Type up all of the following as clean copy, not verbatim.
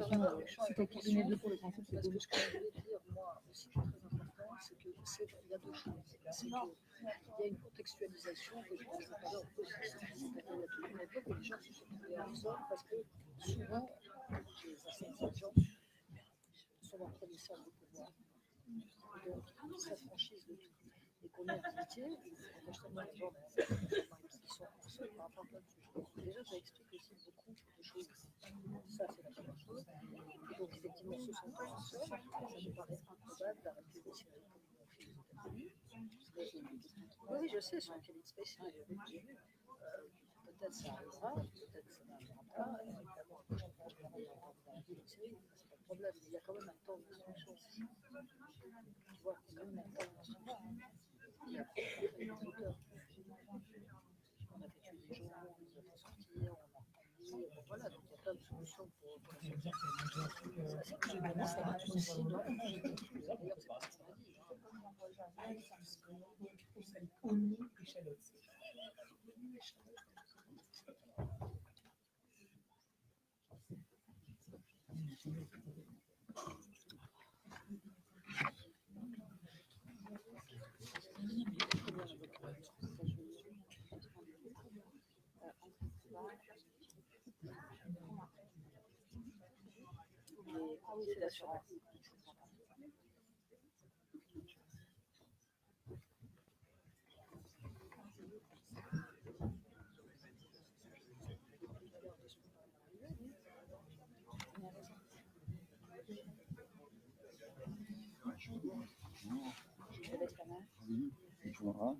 situation, c'est à qui donner deux pour le principe, c'est Parce que ce que je voulais dire, moi, aussi, qui est très important, c'est qu'il y a deux choses. C'est qu'il y a une contextualisation que je pense tout à l'heure aussi. C'est-à-dire qu'il y a toute une époque où les gens se sont trouvés ensemble parce que souvent, les anciens gens sont leurs premiers cercles de pouvoir. Et donc, ils s'affranchissent de tout. Et qu'on a d'amitié, on a justement des gens qui sont ensemble par rapport à plein de sujets. Déjà, ça explique aussi beaucoup de choses. Ça, c'est la première chose. Et donc, effectivement, ce sont tous ensemble. Ça me paraît improbable d'arrêter les séries comme on fait aux États-Unis. Oui, je sais, sur un Kevin Spacey, j'ai vu. Peut-être ça arrivera, peut-être ça n'arrivera pas. Évidemment, après, je pense qu'on va dans la vie de série, c'est pas le problème. Mais il y a quand même un temps d'instruction aussi. Tu vois, il y a quand même un temps d'instruction. Il y a des auteurs. On a fait tuer des gens, on les a fait sortir, on a remis, voilà, donc il y a plein de solutions pour les sortir. Ça, c'est que je demande, ça va aussi dans la vie. D'ailleurs, c'est pas ce qu'on a dit. Oignon, échalote. Ah oui, c'est l'assurance. Je laisse la main. Oui, tu verras.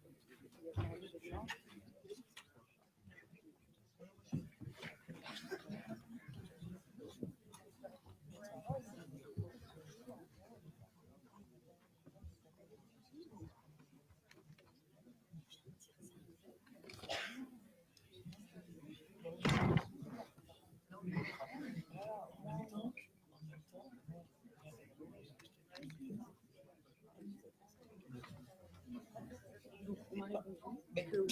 Donc, on m'a répondu que oui,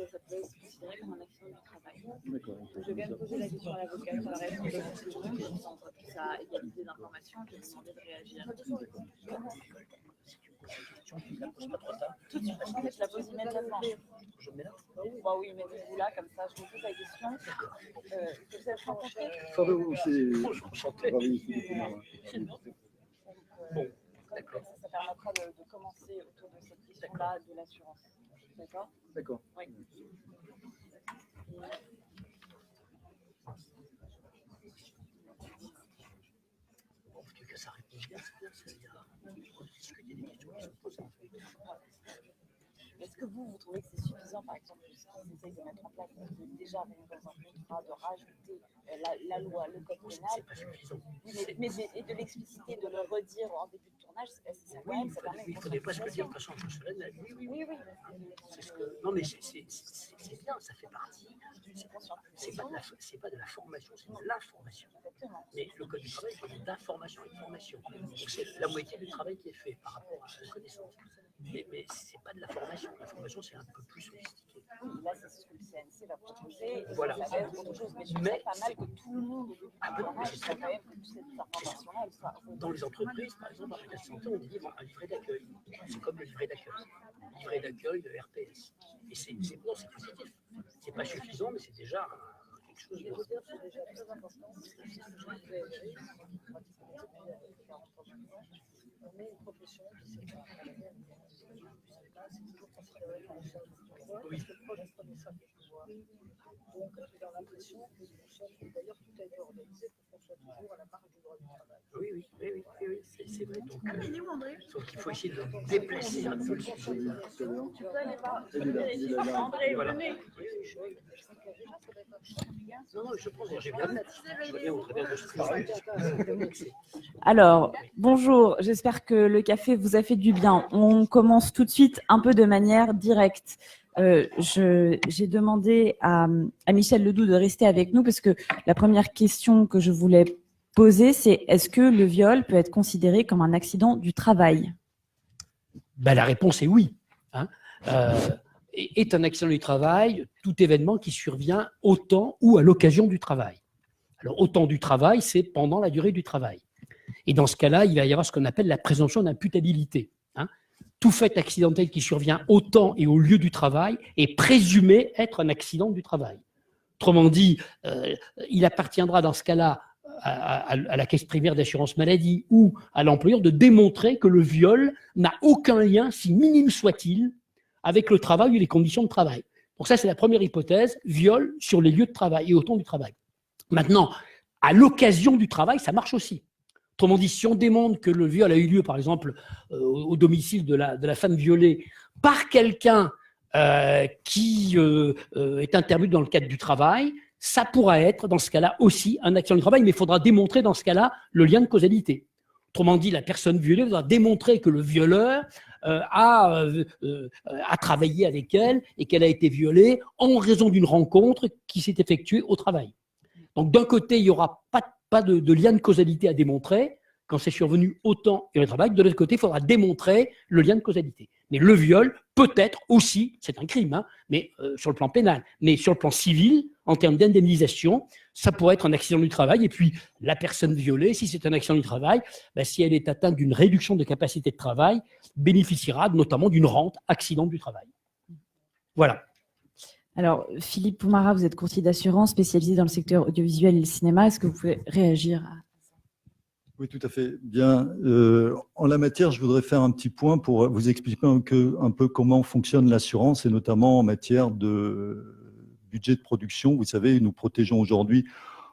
ça peut être considéré comme un accident du travail. D'accord. Je viens de poser la question à l'avocat, ça répond de ce que je pense que ça a égalité d'informations, je vais demander de réagir. Je la pose pas trop tard. Tout de suite, en fait, je la pose immédiatement. Je me mets là. Bah oui, mettez-vous là, comme ça, je vous pose la question. Vous êtes rencontrés Savez-vous, c'est. Bonjour, enchanté. Bon, d'accord. Ça permettra de commencer autour de cette question-là de l'assurance. D'accord? D'accord. Oui. Bon, que ça répond bien, c'est bien. Parce qu'il y a des questions qui se posent. Est-ce que vous trouvez que c'est suffisant, par exemple, ce qu'ils essayent de mettre en place, déjà dans un contrat, de rajouter la loi, le code pénal, C'est pas suffisant. mais et de l'expliciter, de le redire en début de tournage, ça permet Il ne faudrait pas se le dire de façon solennelle. Oui. C'est ce que... Non, mais c'est bien, ça fait partie. C'est pas de la formation, c'est de l'information. Mais le code du travail, c'est d'information et de formation. Donc c'est la moitié du travail qui est fait par rapport à la connaissance. Mais ce n'est pas de la formation. La formation, c'est un peu plus sophistiqué. Là, c'est ce que le CNC va proposer. Voilà. Ça va être autre chose. Mais je trouve pas mal que tout le monde, soit quand même que cette information-là, elle soit. Dans les entreprises, par exemple, avec la santé, on dit un livret d'accueil. C'est comme le livret d'accueil. Livret d'accueil de RPS. Et c'est positif. C'est pas suffisant, mais c'est déjà quelque chose de. C'est déjà très important. On est une profession qui s'est c'est toujours considéré comme une charge de pouvoir, parce que le proche du premier cercle de pouvoir. Donc, j'ai l'impression que d'ailleurs tout a été organisé pour qu'on soit toujours à la marge du droit du travail. Oui, c'est vrai. Donc, il faut essayer de déplacer un peu le sujet. Tu peux aller voir. André, venez. Non, je pense que j'ai bien net. Je vois bien votre Alors, bonjour, j'espère que le café vous a fait du bien. On commence tout de suite un peu de manière directe. J'ai demandé à Michel Ledoux de rester avec nous parce que la première question que je voulais poser, c'est est-ce que le viol peut être considéré comme un accident du travail? La réponse est oui. Est un accident du travail tout événement qui survient au temps ou à l'occasion du travail. Alors, au temps du travail, c'est pendant la durée du travail. Et dans ce cas-là, il va y avoir ce qu'on appelle la présomption d'imputabilité. Tout fait accidentel qui survient au temps et au lieu du travail est présumé être un accident du travail. Autrement dit, il appartiendra dans ce cas-là à la caisse primaire d'assurance maladie ou à l'employeur de démontrer que le viol n'a aucun lien, si minime soit-il, avec le travail ou les conditions de travail. Donc ça, c'est la première hypothèse, viol sur les lieux de travail et au temps du travail. Maintenant, à l'occasion du travail, ça marche aussi. Autrement dit, si on démontre que le viol a eu lieu, par exemple, au domicile de la femme violée par quelqu'un qui est intervenu dans le cadre du travail, ça pourra être, dans ce cas-là, aussi un accident du travail, mais il faudra démontrer, dans ce cas-là, le lien de causalité. Autrement dit, la personne violée devra démontrer que le violeur a travaillé avec elle et qu'elle a été violée en raison d'une rencontre qui s'est effectuée au travail. Donc, d'un côté, il n'y aura pas de lien de causalité à démontrer quand c'est survenu au temps et au travail. De l'autre côté, il faudra démontrer le lien de causalité. Mais le viol peut être aussi, c'est un crime, mais sur le plan pénal, mais sur le plan civil, en termes d'indemnisation, ça pourrait être un accident du travail. Et puis, la personne violée, si c'est un accident du travail, si elle est atteinte d'une réduction de capacité de travail, bénéficiera notamment d'une rente accident du travail. Voilà. Alors, Philippe Poumara, vous êtes courtier d'assurance spécialisé dans le secteur audiovisuel et le cinéma. Est-ce que vous pouvez réagir à... Oui, tout à fait. Bien, en la matière, je voudrais faire un petit point pour vous expliquer un peu comment fonctionne l'assurance, et notamment en matière de budget de production. Vous savez, nous protégeons aujourd'hui,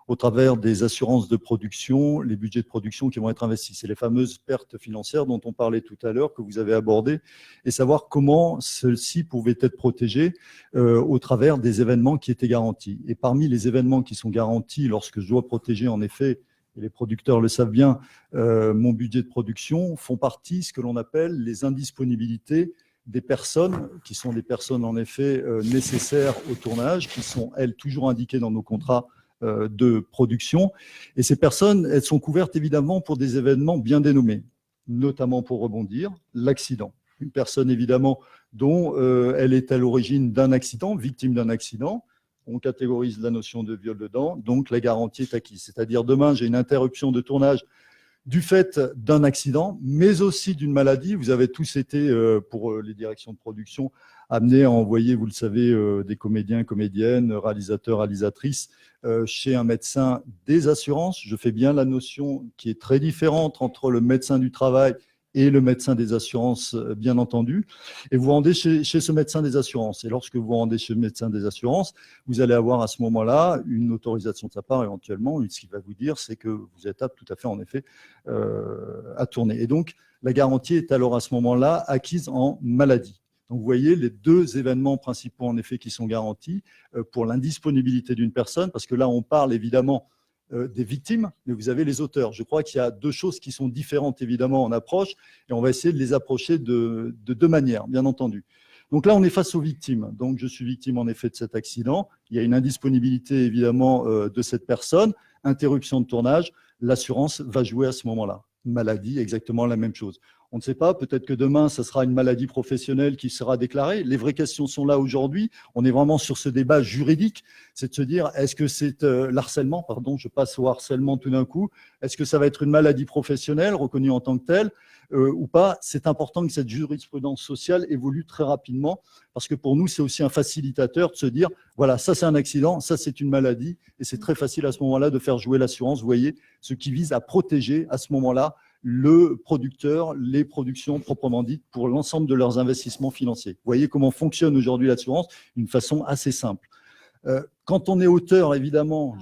au travers des assurances de production, les budgets de production qui vont être investis. C'est les fameuses pertes financières dont on parlait tout à l'heure, que vous avez abordées, et savoir comment celles-ci pouvaient être protégées au travers des événements qui étaient garantis. Et parmi les événements qui sont garantis, lorsque je dois protéger, en effet, et les producteurs le savent bien, mon budget de production, font partie ce que l'on appelle les indisponibilités des personnes, qui sont des personnes en effet nécessaires au tournage, qui sont, elles, toujours indiquées dans nos contrats de production. Et ces personnes, elles sont couvertes évidemment pour des événements bien dénommés, notamment, pour rebondir, l'accident. Une personne évidemment dont elle est à l'origine d'un accident, victime d'un accident, on catégorise la notion de viol dedans, donc la garantie est acquise. C'est-à-dire demain, j'ai une interruption de tournage du fait d'un accident, mais aussi d'une maladie. Vous avez tous été, pour les directions de production, amenés à envoyer, vous le savez, des comédiens, comédiennes, réalisateurs, réalisatrices, chez un médecin des assurances. Je fais bien la notion qui est très différente entre le médecin du travail et le médecin des assurances, bien entendu. Et vous rendez chez ce médecin des assurances. Et lorsque vous rendez chez le médecin des assurances, vous allez avoir à ce moment-là une autorisation de sa part éventuellement. Ce qu'il va vous dire, c'est que vous êtes apte tout à fait, en effet, à tourner. Et donc, la garantie est alors à ce moment-là acquise en maladie. Donc, vous voyez les deux événements principaux, en effet, qui sont garantis pour l'indisponibilité d'une personne, parce que là, on parle évidemment des victimes, mais vous avez les auteurs. Je crois qu'il y a deux choses qui sont différentes, évidemment, en approche, et on va essayer de les approcher de deux manières, bien entendu. Donc là, on est face aux victimes. Donc, je suis victime, en effet, de cet accident. Il y a une indisponibilité, évidemment, de cette personne. Interruption de tournage. L'assurance va jouer à ce moment-là. Maladie, exactement la même chose. On ne sait pas, peut-être que demain, ça sera une maladie professionnelle qui sera déclarée. Les vraies questions sont là aujourd'hui. On est vraiment sur ce débat juridique, c'est de se dire, est-ce que c'est l'harcèlement, pardon, je passe au harcèlement tout d'un coup, est-ce que ça va être une maladie professionnelle reconnue en tant que telle ou pas? C'est important que cette jurisprudence sociale évolue très rapidement, parce que pour nous, c'est aussi un facilitateur de se dire, voilà, ça c'est un accident, ça c'est une maladie, et c'est très facile à ce moment-là de faire jouer l'assurance, vous voyez, ce qui vise à protéger à ce moment-là le producteur, les productions proprement dites, pour l'ensemble de leurs investissements financiers. Vous voyez comment fonctionne aujourd'hui l'assurance d'une façon assez simple. Quand on est auteur, évidemment,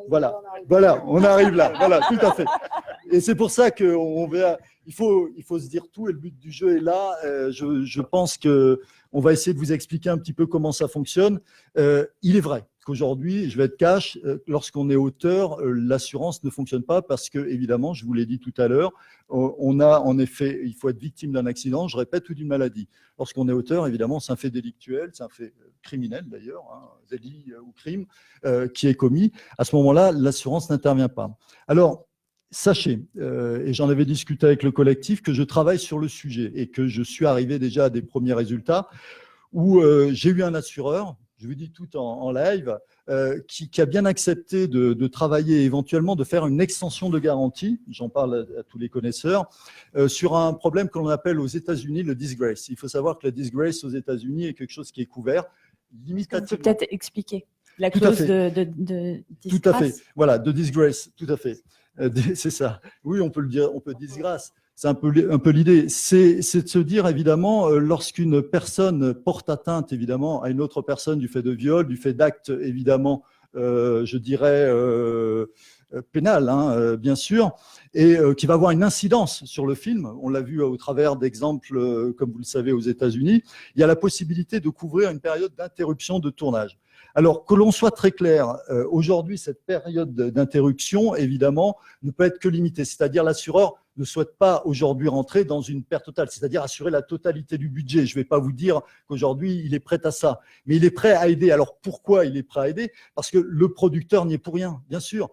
voilà, on arrive là, voilà, tout à fait. Et c'est pour ça qu'on va, il faut se dire tout, et le but du jeu est là. Je pense qu'on va essayer de vous expliquer un petit peu comment ça fonctionne. Il est vrai qu'aujourd'hui, je vais être cash, lorsqu'on est auteur, l'assurance ne fonctionne pas parce que, évidemment, je vous l'ai dit tout à l'heure, on a en effet, il faut être victime d'un accident, je répète, ou d'une maladie. Lorsqu'on est auteur, évidemment, c'est un fait délictuel, c'est un fait criminel d'ailleurs, délit ou crime qui est commis. À ce moment-là, l'assurance n'intervient pas. Alors, sachez, et j'en avais discuté avec le collectif, que je travaille sur le sujet et que je suis arrivé déjà à des premiers résultats où j'ai eu un assureur, je vous dis tout en live, qui a bien accepté de travailler éventuellement, de faire une extension de garantie, j'en parle à tous les connaisseurs, sur un problème que l'on appelle aux États-Unis le disgrace. Il faut savoir que la disgrace aux États-Unis est quelque chose qui est couvert limitativement. Vous pouvez peut-être expliquer la Tout à clause fait. de Tout à fait. disgrâce. Voilà, de disgrace, tout à fait. C'est ça. Oui, on peut le dire, on peut disgrâce. C'est un peu l'idée. C'est de se dire, évidemment, lorsqu'une personne porte atteinte, évidemment, à une autre personne du fait de viol, du fait d'actes, évidemment, je dirais, pénal, hein, bien sûr, et qui va avoir une incidence sur le film. On l'a vu au travers d'exemples, comme vous le savez, aux États-Unis. Il y a la possibilité de couvrir une période d'interruption de tournage. Alors, que l'on soit très clair, aujourd'hui, cette période d'interruption, évidemment, ne peut être que limitée. C'est-à-dire, l'assureur ne souhaite pas aujourd'hui rentrer dans une perte totale, c'est-à-dire assurer la totalité du budget. Je ne vais pas vous dire qu'aujourd'hui, il est prêt à ça, mais il est prêt à aider. Alors, pourquoi il est prêt à aider? Parce que le producteur n'y est pour rien, bien sûr.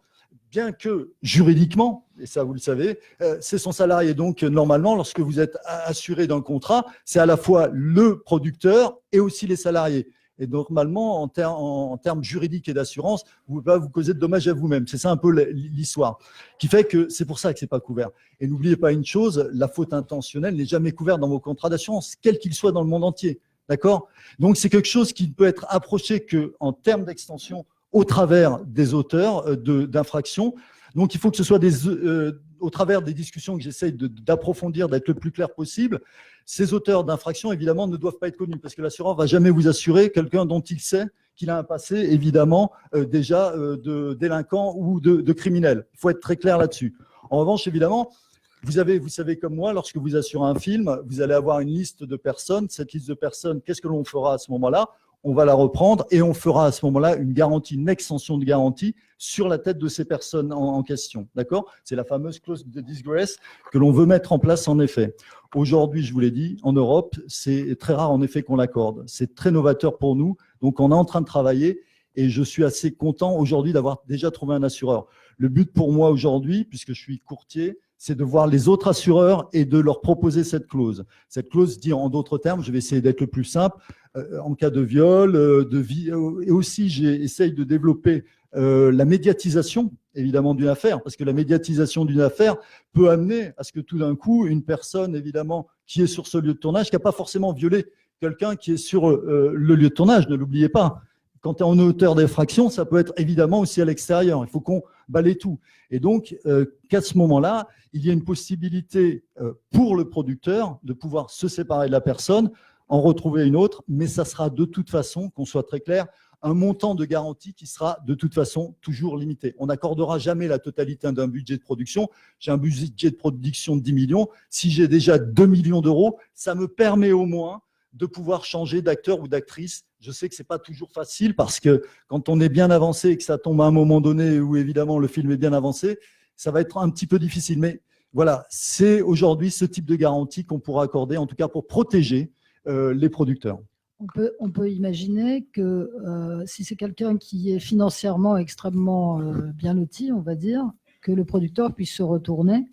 Bien que juridiquement, et ça vous le savez, c'est son salarié. Donc, normalement, lorsque vous êtes assuré d'un contrat, c'est à la fois le producteur et aussi les salariés. Et normalement, en termes juridiques et d'assurance, vous ne pouvez pas vous causer de dommages à vous-même. C'est ça un peu l'histoire. Qui fait que c'est pour ça que ce n'est pas couvert. Et n'oubliez pas une chose, la faute intentionnelle n'est jamais couverte dans vos contrats d'assurance, quel qu'il soit dans le monde entier. D'accord? Donc, c'est quelque chose qui ne peut être approché qu'en termes d'extension au travers des auteurs d'infractions. Donc, il faut que ce soit au travers des discussions que j'essaye d'approfondir, d'être le plus clair possible. Ces auteurs d'infractions, évidemment, ne doivent pas être connus parce que l'assureur ne va jamais vous assurer quelqu'un dont il sait qu'il a un passé, évidemment, déjà de délinquant ou de criminel. Il faut être très clair là-dessus. En revanche, évidemment, vous savez comme moi, lorsque vous assurez un film, vous allez avoir une liste de personnes. Cette liste de personnes, qu'est-ce que l'on fera à ce moment-là? On va la reprendre et on fera à ce moment-là une extension de garantie sur la tête de ces personnes en question. D'accord? C'est la fameuse clause de disgrace que l'on veut mettre en place en effet. Aujourd'hui, je vous l'ai dit, en Europe, c'est très rare en effet qu'on l'accorde. C'est très novateur pour nous. Donc, on est en train de travailler et je suis assez content aujourd'hui d'avoir déjà trouvé un assureur. Le but pour moi aujourd'hui, puisque je suis courtier, c'est de voir les autres assureurs et de leur proposer cette clause. Cette clause dit en d'autres termes, je vais essayer d'être le plus simple, en cas de viol, et aussi j'essaye de développer la médiatisation, évidemment, d'une affaire, parce que la médiatisation d'une affaire peut amener à ce que tout d'un coup, une personne, évidemment, qui est sur ce lieu de tournage, qui n'a pas forcément violé quelqu'un qui est sur le lieu de tournage, ne l'oubliez pas. Quand tu es en hauteur d'infraction, ça peut être évidemment aussi à l'extérieur. Il faut qu'on balaye tout. Et donc, qu'à ce moment-là, il y a une possibilité pour le producteur de pouvoir se séparer de la personne, en retrouver une autre, mais ça sera de toute façon, qu'on soit très clair, un montant de garantie qui sera de toute façon toujours limité. On n'accordera jamais la totalité d'un budget de production. J'ai un budget de production de 10 millions. Si j'ai déjà 2 millions d'euros, ça me permet au moins de pouvoir changer d'acteur ou d'actrice. Je sais que ce n'est pas toujours facile parce que quand on est bien avancé et que ça tombe à un moment donné où évidemment le film est bien avancé, ça va être un petit peu difficile. Mais voilà, c'est aujourd'hui ce type de garantie qu'on pourra accorder, en tout cas pour protéger les producteurs. On peut imaginer que si c'est quelqu'un qui est financièrement extrêmement bien loti, on va dire, que le producteur puisse se retourner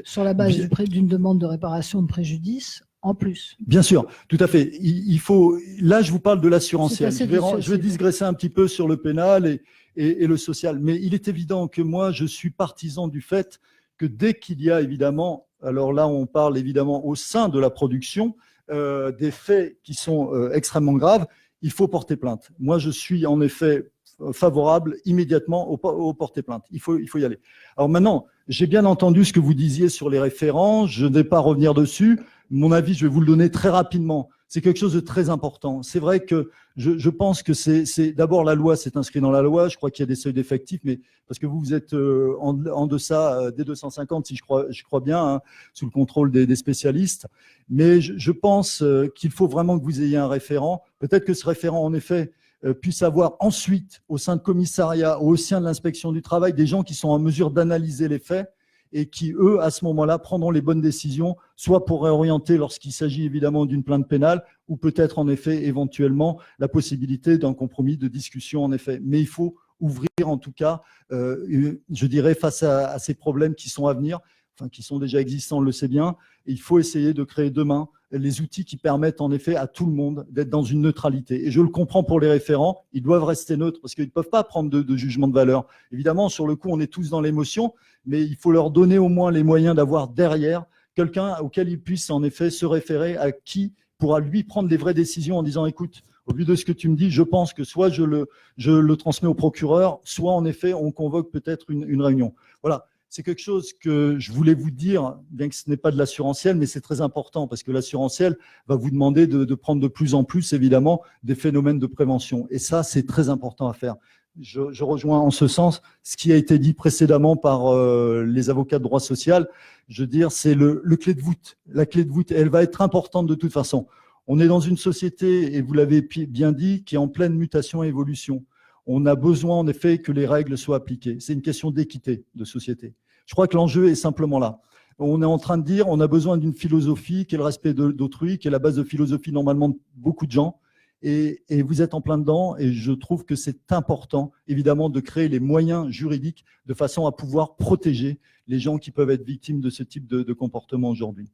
sur la base d'une demande de réparation de préjudice en plus. Bien sûr, tout à fait. Il faut. Là, je vous parle de l'assurantiel. Je vais digresser un petit peu sur le pénal et le social. Mais il est évident que moi, je suis partisan du fait que dès qu'il y a évidemment, alors là, on parle évidemment au sein de la production, des faits qui sont extrêmement graves, il faut porter plainte. Moi, je suis en effet favorable immédiatement au porter plainte. Il faut y aller. Alors maintenant, j'ai bien entendu ce que vous disiez sur les référents. Je ne vais pas revenir dessus. Mon avis, je vais vous le donner très rapidement. C'est quelque chose de très important. C'est vrai que je pense que c'est d'abord la loi, c'est inscrit dans la loi. Je crois qu'il y a des seuils d'effectifs, mais parce que vous êtes en deçà des 250, si je crois bien, hein, sous le contrôle des spécialistes. Mais je pense qu'il faut vraiment que vous ayez un référent. Peut-être que ce référent, en effet, puisse avoir ensuite, au sein de commissariat, au sein de l'inspection du travail, des gens qui sont en mesure d'analyser les faits et qui, eux, à ce moment-là, prendront les bonnes décisions, soit pour réorienter lorsqu'il s'agit évidemment d'une plainte pénale, ou peut-être en effet, éventuellement, la possibilité d'un compromis de discussion, en effet. Mais il faut ouvrir, en tout cas, je dirais, face à ces problèmes qui sont à venir, enfin qui sont déjà existants, on le sait bien, et il faut essayer de créer demain les outils qui permettent en effet à tout le monde d'être dans une neutralité. Et je le comprends pour les référents, ils doivent rester neutres parce qu'ils ne peuvent pas prendre de jugement de valeur. Évidemment, sur le coup, on est tous dans l'émotion, mais il faut leur donner au moins les moyens d'avoir derrière quelqu'un auquel ils puissent en effet se référer, à qui pourra lui prendre des vraies décisions en disant « Écoute, au vu de ce que tu me dis, je pense que soit je le transmets au procureur, soit en effet on convoque peut-être une réunion. » Voilà. C'est quelque chose que je voulais vous dire, bien que ce n'est pas de l'assurantiel, mais c'est très important parce que l'assurantiel va vous demander de prendre de plus en plus, évidemment, des phénomènes de prévention. Et ça, c'est très important à faire. Je rejoins en ce sens ce qui a été dit précédemment par les avocats de droit social. Je veux dire, c'est le clé de voûte. La clé de voûte, elle va être importante de toute façon. On est dans une société, et vous l'avez bien dit, qui est en pleine mutation et évolution. On a besoin, en effet, que les règles soient appliquées. C'est une question d'équité de société. Je crois que l'enjeu est simplement là. On est en train de dire on a besoin d'une philosophie qui est le respect d'autrui, qui est la base de philosophie normalement de beaucoup de gens. Et vous êtes en plein dedans. Et je trouve que c'est important, évidemment, de créer les moyens juridiques de façon à pouvoir protéger les gens qui peuvent être victimes de ce type de comportement aujourd'hui.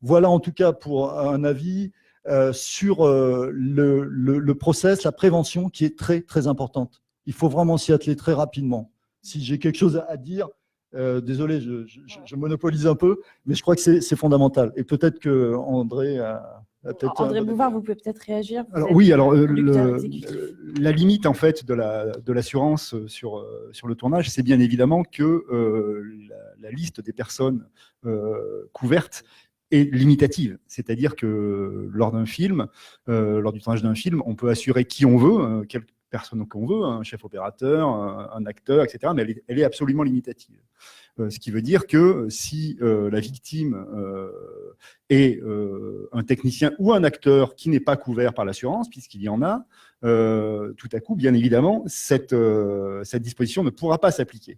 Voilà en tout cas pour un avis sur le process, la prévention qui est très, très importante. Il faut vraiment s'y atteler très rapidement. Si j'ai quelque chose à dire, désolé, je monopolise un peu, mais je crois que c'est fondamental. Et peut-être que André a peut-être... André Bouvard, vous pouvez peut-être réagir. Alors, oui, alors la limite en fait de l'assurance sur le tournage, c'est bien évidemment que la liste des personnes couvertes est limitative. C'est-à-dire que lors d'un film, lors du tournage d'un film, on peut assurer qui on veut, quelle personne qu'on veut, un chef opérateur, un acteur, etc. Mais elle est absolument limitative. Ce qui veut dire que si la victime est un technicien ou un acteur qui n'est pas couvert par l'assurance, puisqu'il y en a, tout à coup, bien évidemment, cette disposition ne pourra pas s'appliquer.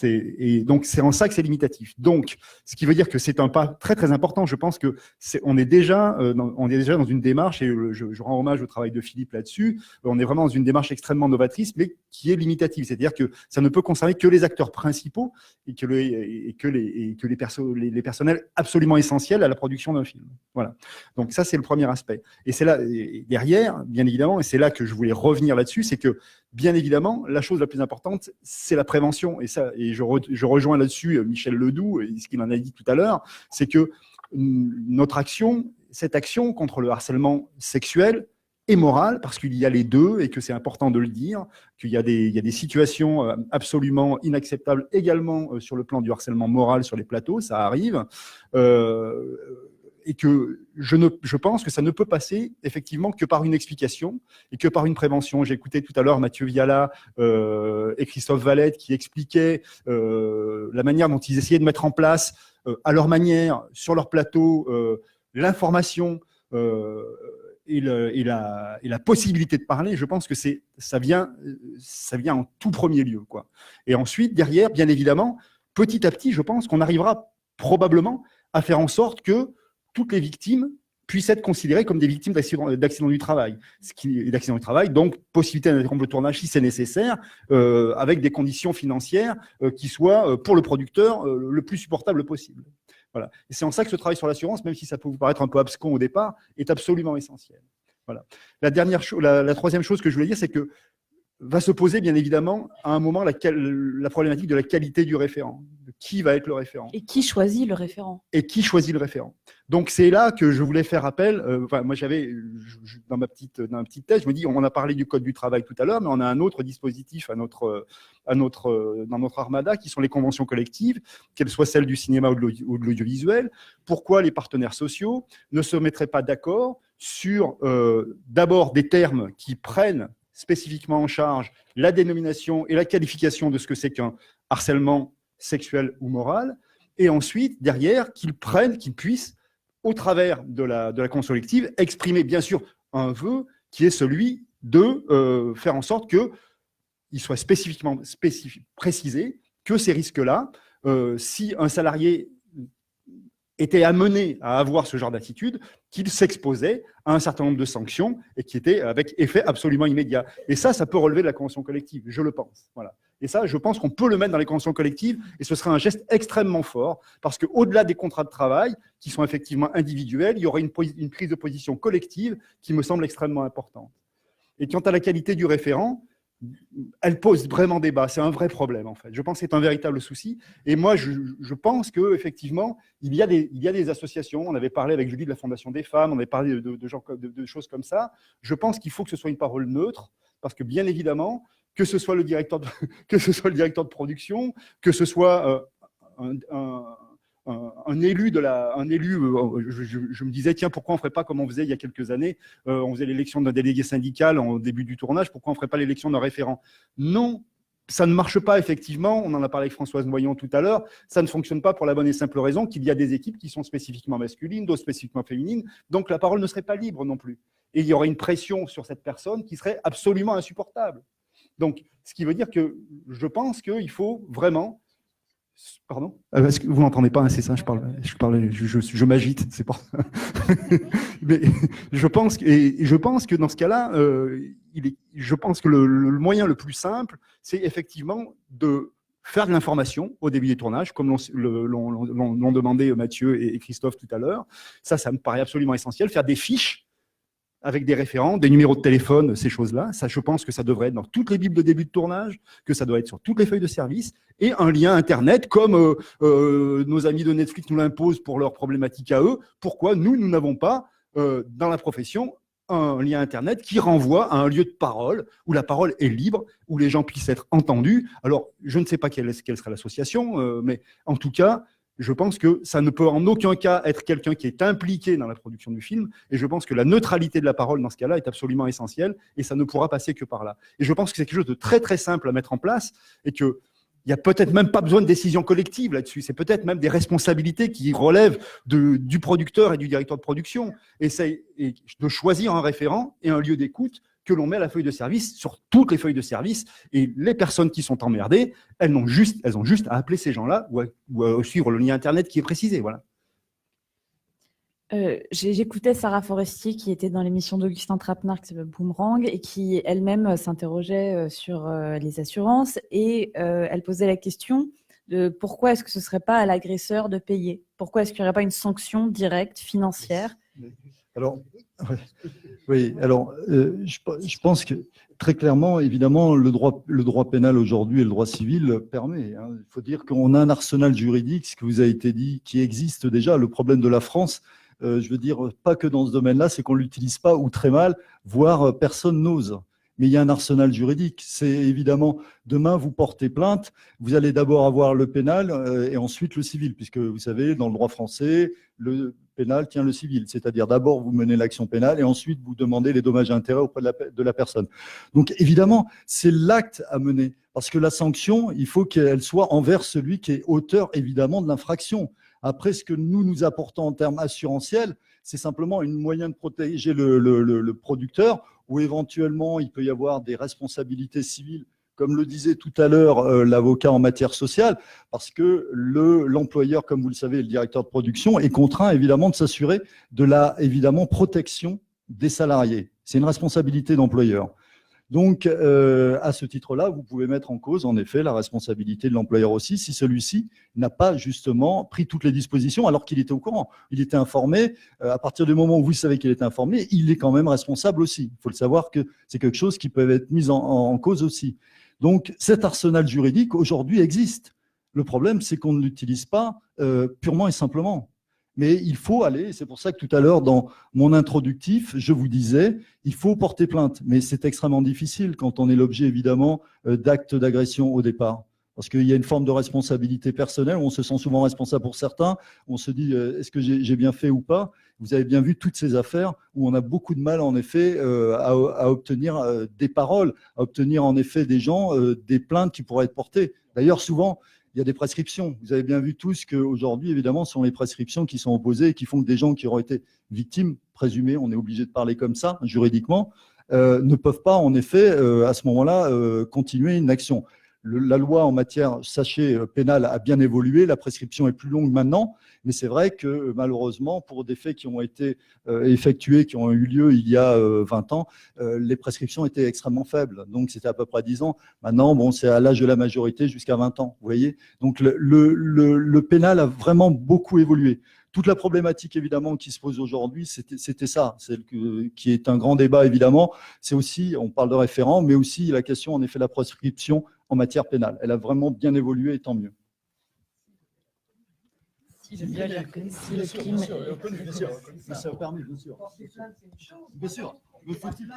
Et donc, c'est en ça que c'est limitatif. Donc, ce qui veut dire que c'est un pas très, très important. Je pense que on est déjà dans une démarche, et je rends hommage au travail de Philippe là-dessus, on est vraiment dans une démarche extrêmement novatrice, mais qui est limitative. C'est-à-dire que ça ne peut concerner que les acteurs principaux et que les personnels absolument essentiels à la production d'un film. Voilà. Donc, ça, c'est le premier aspect. Et c'est là, et derrière, bien évidemment, et c'est là que je voulais revenir là-dessus, c'est que, bien évidemment, la chose la plus importante, c'est la prévention. Et je rejoins là-dessus Michel Ledoux et ce qu'il en a dit tout à l'heure, c'est que cette action contre le harcèlement sexuel est morale, parce qu'il y a les deux et que c'est important de le dire, qu'il y a des situations absolument inacceptables également sur le plan du harcèlement moral sur les plateaux, ça arrive. Et que je pense que ça ne peut passer effectivement que par une explication et que par une prévention. J'ai écouté tout à l'heure Mathieu Viala et Christophe Valette qui expliquaient la manière dont ils essayaient de mettre en place, à leur manière, sur leur plateau, l'information et la possibilité de parler. Je pense que ça vient en tout premier lieu, quoi. Et ensuite, derrière, bien évidemment, petit à petit, je pense qu'on arrivera probablement à faire en sorte que toutes les victimes puissent être considérées comme des victimes d'accidents du travail. Donc possibilité d'interrompre le tournage si c'est nécessaire, avec des conditions financières qui soient pour le producteur le plus supportable possible. Voilà. Et c'est en ça que ce travail sur l'assurance, même si ça peut vous paraître un peu abscon au départ, est absolument essentiel. Voilà. La troisième chose que je voulais dire, c'est que va se poser bien évidemment à un moment la problématique de la qualité du référent. De qui va être le référent. Et qui choisit le référent. Et qui choisit le référent. Donc c'est là que je voulais faire appel. Moi j'avais, dans ma petite thèse, je me dis, on a parlé du code du travail tout à l'heure, mais on a un autre dispositif dans notre armada qui sont les conventions collectives, qu'elles soient celles du cinéma ou de l'audiovisuel. Pourquoi les partenaires sociaux ne se mettraient pas d'accord sur d'abord des termes qui prennent spécifiquement en charge la dénomination et la qualification de ce que c'est qu'un harcèlement sexuel ou moral, et ensuite, derrière, qu'ils puissent, au travers de la convention collective, exprimer bien sûr un vœu qui est celui de faire en sorte qu'il soit spécifiquement précisé que ces risques-là, si un salarié était amené à avoir ce genre d'attitude, qu'il s'exposait à un certain nombre de sanctions et qui étaient avec effet absolument immédiat. Et ça peut relever de la convention collective, je le pense. Voilà. Et ça, je pense qu'on peut le mettre dans les conventions collectives et ce serait un geste extrêmement fort parce qu'au-delà des contrats de travail, qui sont effectivement individuels, il y aurait une prise de position collective qui me semble extrêmement importante. Et quant à la qualité du référent, elle pose vraiment débat. C'est un vrai problème, en fait. Je pense que c'est un véritable souci. Et moi, je pense qu'effectivement, il y a des associations. On avait parlé avec Julie de la Fondation des femmes, on avait parlé de choses comme ça. Je pense qu'il faut que ce soit une parole neutre parce que, bien évidemment, que ce soit le directeur de production, que ce soit un élu je me disais, tiens, pourquoi on ne ferait pas comme on faisait il y a quelques années, on faisait l'élection d'un délégué syndical au début du tournage, pourquoi on ne ferait pas l'élection d'un référent? Non, ça ne marche pas, effectivement. On en a parlé avec Françoise Moyon tout à l'heure. Ça ne fonctionne pas pour la bonne et simple raison qu'il y a des équipes qui sont spécifiquement masculines, d'autres spécifiquement féminines. Donc, la parole ne serait pas libre non plus. Et il y aurait une pression sur cette personne qui serait absolument insupportable. Donc, ce qui veut dire que je pense qu'il faut vraiment... Pardon? Est-ce que vous m'entendez pas, hein, c'est ça, je m'agite, c'est pas... Mais je pense que dans ce cas-là, je pense que le moyen le plus simple, c'est effectivement de faire de l'information au début des tournages, comme l'ont demandé Mathieu et Christophe tout à l'heure. Ça me paraît absolument essentiel. Faire des fiches avec des référents, des numéros de téléphone, ces choses-là. Ça, je pense que ça devrait être dans toutes les bibles de début de tournage, que ça doit être sur toutes les feuilles de service, et un lien Internet, comme nos amis de Netflix nous l'imposent pour leurs problématiques à eux. Pourquoi nous n'avons pas, dans la profession, un lien Internet qui renvoie à un lieu de parole, où la parole est libre, où les gens puissent être entendus. Alors, je ne sais pas quelle sera l'association, mais en tout cas, je pense que ça ne peut en aucun cas être quelqu'un qui est impliqué dans la production du film. Et je pense que la neutralité de la parole dans ce cas-là est absolument essentielle et ça ne pourra passer que par là. Et je pense que c'est quelque chose de très, très simple à mettre en place et qu'il n'y a peut-être même pas besoin de décision collective là-dessus. C'est peut-être même des responsabilités qui relèvent du producteur et du directeur de production. Et de choisir un référent et un lieu d'écoute que l'on met à la feuille de service, sur toutes les feuilles de service, et les personnes qui sont emmerdées, elles ont juste à appeler ces gens-là ou à suivre le lien Internet qui est précisé. Voilà. J'écoutais Sarah Forestier qui était dans l'émission d'Augustin Trapenard qui s'appelle Boomerang et qui elle-même s'interrogeait sur les assurances et elle posait la question de pourquoi est-ce que ce ne serait pas à l'agresseur de payer? Pourquoi est-ce qu'il n'y aurait pas une sanction directe financière? Alors, oui, alors je pense que très clairement, évidemment, le droit pénal aujourd'hui et le droit civil permet. Hein. Il faut dire qu'on a un arsenal juridique, ce que vous a été dit, qui existe déjà. Le problème de la France, je veux dire, pas que dans ce domaine-là, c'est qu'on ne l'utilise pas ou très mal, voire personne n'ose. Mais il y a un arsenal juridique. C'est évidemment, demain, vous portez plainte, vous allez d'abord avoir le pénal et ensuite le civil, puisque vous savez, dans le droit français, le pénal tient le civil. C'est-à-dire d'abord, vous menez l'action pénale et ensuite, vous demandez les dommages et intérêts auprès de la personne. Donc, évidemment, c'est l'acte à mener. Parce que la sanction, il faut qu'elle soit envers celui qui est auteur, évidemment, de l'infraction. Après, ce que nous apportons en termes assurantiels, c'est simplement un moyen de protéger le producteur, où éventuellement, il peut y avoir des responsabilités civiles, comme le disait tout à l'heure l'avocat en matière sociale, parce que l'employeur, comme vous le savez, le directeur de production, est contraint évidemment de s'assurer de la protection des salariés. C'est une responsabilité d'employeur. Donc, à ce titre-là, vous pouvez mettre en cause, en effet, la responsabilité de l'employeur aussi, si celui-ci n'a pas justement pris toutes les dispositions alors qu'il était au courant. Il était informé. À partir du moment où vous savez qu'il était informé, il est quand même responsable aussi. Il faut le savoir que c'est quelque chose qui peut être mis en cause aussi. Donc, cet arsenal juridique, aujourd'hui, existe. Le problème, c'est qu'on ne l'utilise pas purement et simplement. Mais il faut aller, c'est pour ça que tout à l'heure, dans mon introductif, je vous disais, il faut porter plainte. Mais c'est extrêmement difficile quand on est l'objet, évidemment, d'actes d'agression au départ. Parce qu'il y a une forme de responsabilité personnelle, où on se sent souvent responsable pour certains, on se dit, est-ce que j'ai bien fait ou pas? Vous avez bien vu toutes ces affaires où on a beaucoup de mal, en effet, à obtenir des paroles, à obtenir, en effet, des gens, des plaintes qui pourraient être portées. D'ailleurs, souvent, il y a des prescriptions. Vous avez bien vu tous qu'aujourd'hui, évidemment, ce sont les prescriptions qui sont opposées et qui font que des gens qui auraient été victimes, présumées, on est obligé de parler comme ça, juridiquement, ne peuvent pas, en effet, à ce moment-là, continuer une action. la loi en matière, sachez, pénale a bien évolué, la prescription est plus longue maintenant, mais c'est vrai que malheureusement, pour des faits qui ont été effectués, qui ont eu lieu il y a 20 ans, les prescriptions étaient extrêmement faibles. Donc c'était à peu près 10 ans. Maintenant, bon, c'est à l'âge de la majorité jusqu'à 20 ans, vous voyez. Donc le pénal a vraiment beaucoup évolué. Toute la problématique, évidemment, qui se pose aujourd'hui, c'était ça, celle qui est un grand débat, évidemment. C'est aussi, on parle de référent, mais aussi la question, en effet, de la prescription en matière pénale. Elle a vraiment bien évolué, et tant mieux. Bien sûr, bien sûr. Ça permet, bien sûr. Bien sûr. Mais faut-il...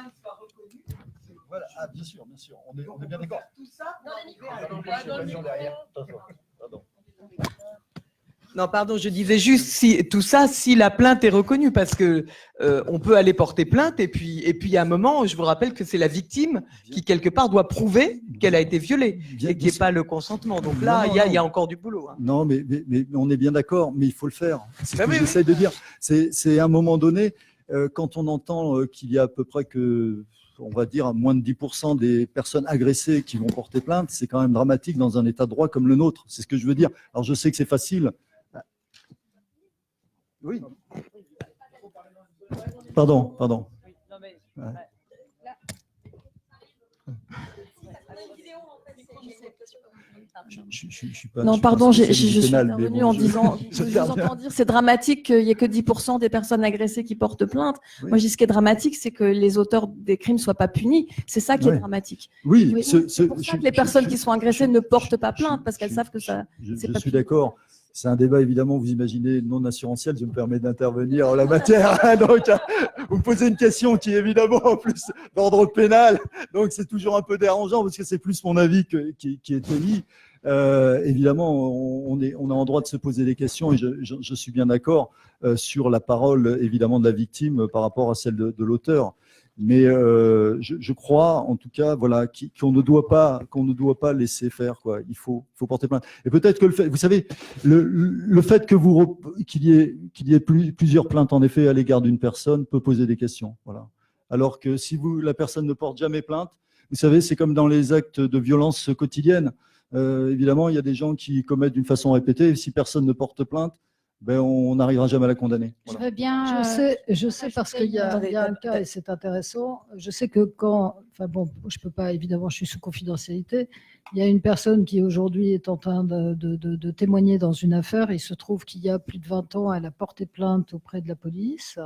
Voilà, ah, bien sûr, on est bien d'accord. Tout ça, Pardon. Non, pardon, je disais juste tout ça, si la plainte est reconnue, parce que on peut aller porter plainte et puis à un moment, je vous rappelle que c'est la victime qui quelque part doit prouver qu'elle a été violée et qu'il n'y ait pas le consentement. Donc là, il y a encore du boulot. Hein. Non, mais on est bien d'accord, mais il faut le faire. C'est ce que oui, j'essaie de dire. C'est à un moment donné, quand on entend qu'il y a à peu près que, on va dire, moins de 10% des personnes agressées qui vont porter plainte, c'est quand même dramatique dans un état de droit comme le nôtre. C'est ce que je veux dire. Alors je sais que c'est facile. Oui. Pardon. Ouais. Je suis pas, non, je suis pas pardon, je spécialiste du suis pénal, mais intervenue bon, en disant, je je vous entends dire, c'est dramatique qu'il n'y ait que 10% des personnes agressées qui portent plainte. Oui. Moi, je dis ce qui est dramatique, c'est que les auteurs des crimes ne soient pas punis. C'est ça qui est Ouais. dramatique. Oui, Oui, c'est pour ça que les personnes qui sont agressées ne portent pas plainte, parce qu'elles savent que ça. Je c'est pas suis puni. d'accord. C'est un débat, évidemment, vous imaginez, non assurantiel. Je me permets d'intervenir en la matière. Donc, vous me posez une question qui est évidemment en plus d'ordre pénal. Donc, c'est toujours un peu dérangeant parce que c'est plus mon avis qui est émis. Évidemment, on est en droit de se poser des questions et je suis bien d'accord sur la parole, évidemment, de la victime par rapport à celle de l'auteur. Mais je crois, en tout cas, voilà, qu'on ne doit pas laisser faire, quoi. Il faut porter plainte. Et peut-être que vous savez, le fait qu'il y ait plusieurs plaintes en effet à l'égard d'une personne peut poser des questions, voilà. Alors que si la personne ne porte jamais plainte, vous savez, c'est comme dans les actes de violence quotidienne. Évidemment, il y a des gens qui commettent d'une façon répétée. Et si personne ne porte plainte, ben on n'arrivera jamais à la condamner. Voilà. Je veux bien. Je sais parce qu'il y a un cas et c'est intéressant. Je sais que enfin bon, je peux pas évidemment, je suis sous confidentialité. Il y a une personne qui aujourd'hui est en train de témoigner dans une affaire. Il se trouve qu'il y a plus de 20 ans, elle a porté plainte auprès de la police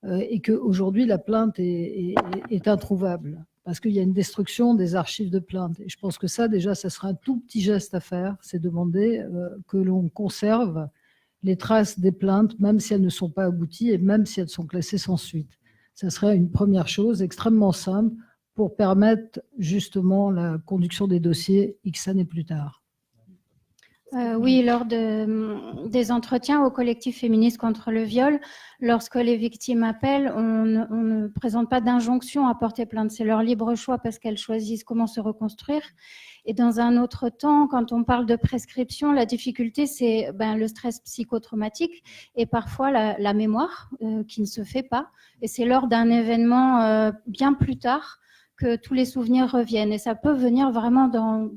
et qu'aujourd'hui la plainte est introuvable parce qu'il y a une destruction des archives de plainte. Et je pense que ça déjà, ça sera un tout petit geste à faire, c'est demander que l'on conserve les traces des plaintes, même si elles ne sont pas abouties et même si elles sont classées sans suite. Ça serait une première chose extrêmement simple pour permettre justement la conduction des dossiers X années plus tard. Oui, lors des entretiens au collectif féministe contre le viol, lorsque les victimes appellent, on ne présente pas d'injonction à porter plainte. C'est leur libre choix parce qu'elles choisissent comment se reconstruire. Et dans un autre temps, quand on parle de prescription, la difficulté, c'est le stress psychotraumatique et parfois la mémoire qui ne se fait pas. Et c'est lors d'un événement bien plus tard que tous les souvenirs reviennent. Et ça peut venir vraiment dans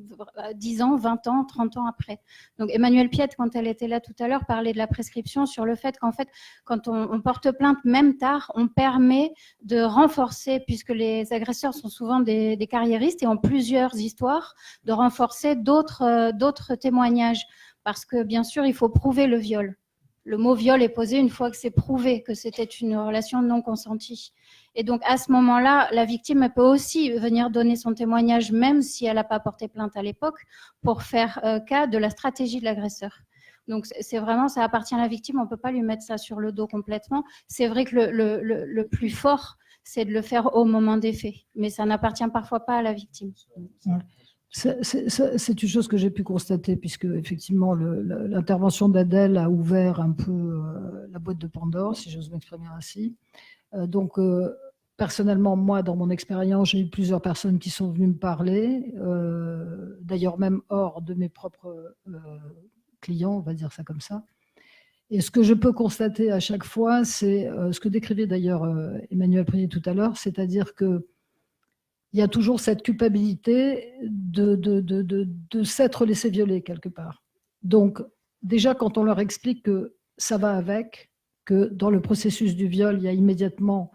10 ans, 20 ans, 30 ans après. Donc Emmanuelle Piette, quand elle était là tout à l'heure, parlait de la prescription sur le fait qu'en fait, quand on porte plainte, même tard, on permet de renforcer, puisque les agresseurs sont souvent des carriéristes et ont plusieurs histoires, de renforcer d'autres témoignages. Parce que bien sûr, il faut prouver le viol. Le mot viol est posé une fois que c'est prouvé que c'était une relation non consentie. Et donc, à ce moment-là, la victime elle peut aussi venir donner son témoignage, même si elle n'a pas porté plainte à l'époque, pour faire cas de la stratégie de l'agresseur. Donc, c'est vraiment, ça appartient à la victime, on ne peut pas lui mettre ça sur le dos complètement. C'est vrai que le plus fort, c'est de le faire au moment des faits, mais ça n'appartient parfois pas à la victime. C'est une chose que j'ai pu constater, puisque effectivement l'intervention d'Adèle a ouvert un peu la boîte de Pandore, si j'ose m'exprimer ainsi. Donc, personnellement, moi, dans mon expérience, j'ai eu plusieurs personnes qui sont venues me parler, d'ailleurs même hors de mes propres clients, on va dire ça comme ça. Et ce que je peux constater à chaque fois, c'est ce que décrivait d'ailleurs Emmanuelle Prier tout à l'heure, c'est-à-dire que il y a toujours cette culpabilité de s'être laissé violer quelque part. Donc, déjà, quand on leur explique que ça va avec, que dans le processus du viol, il y a immédiatement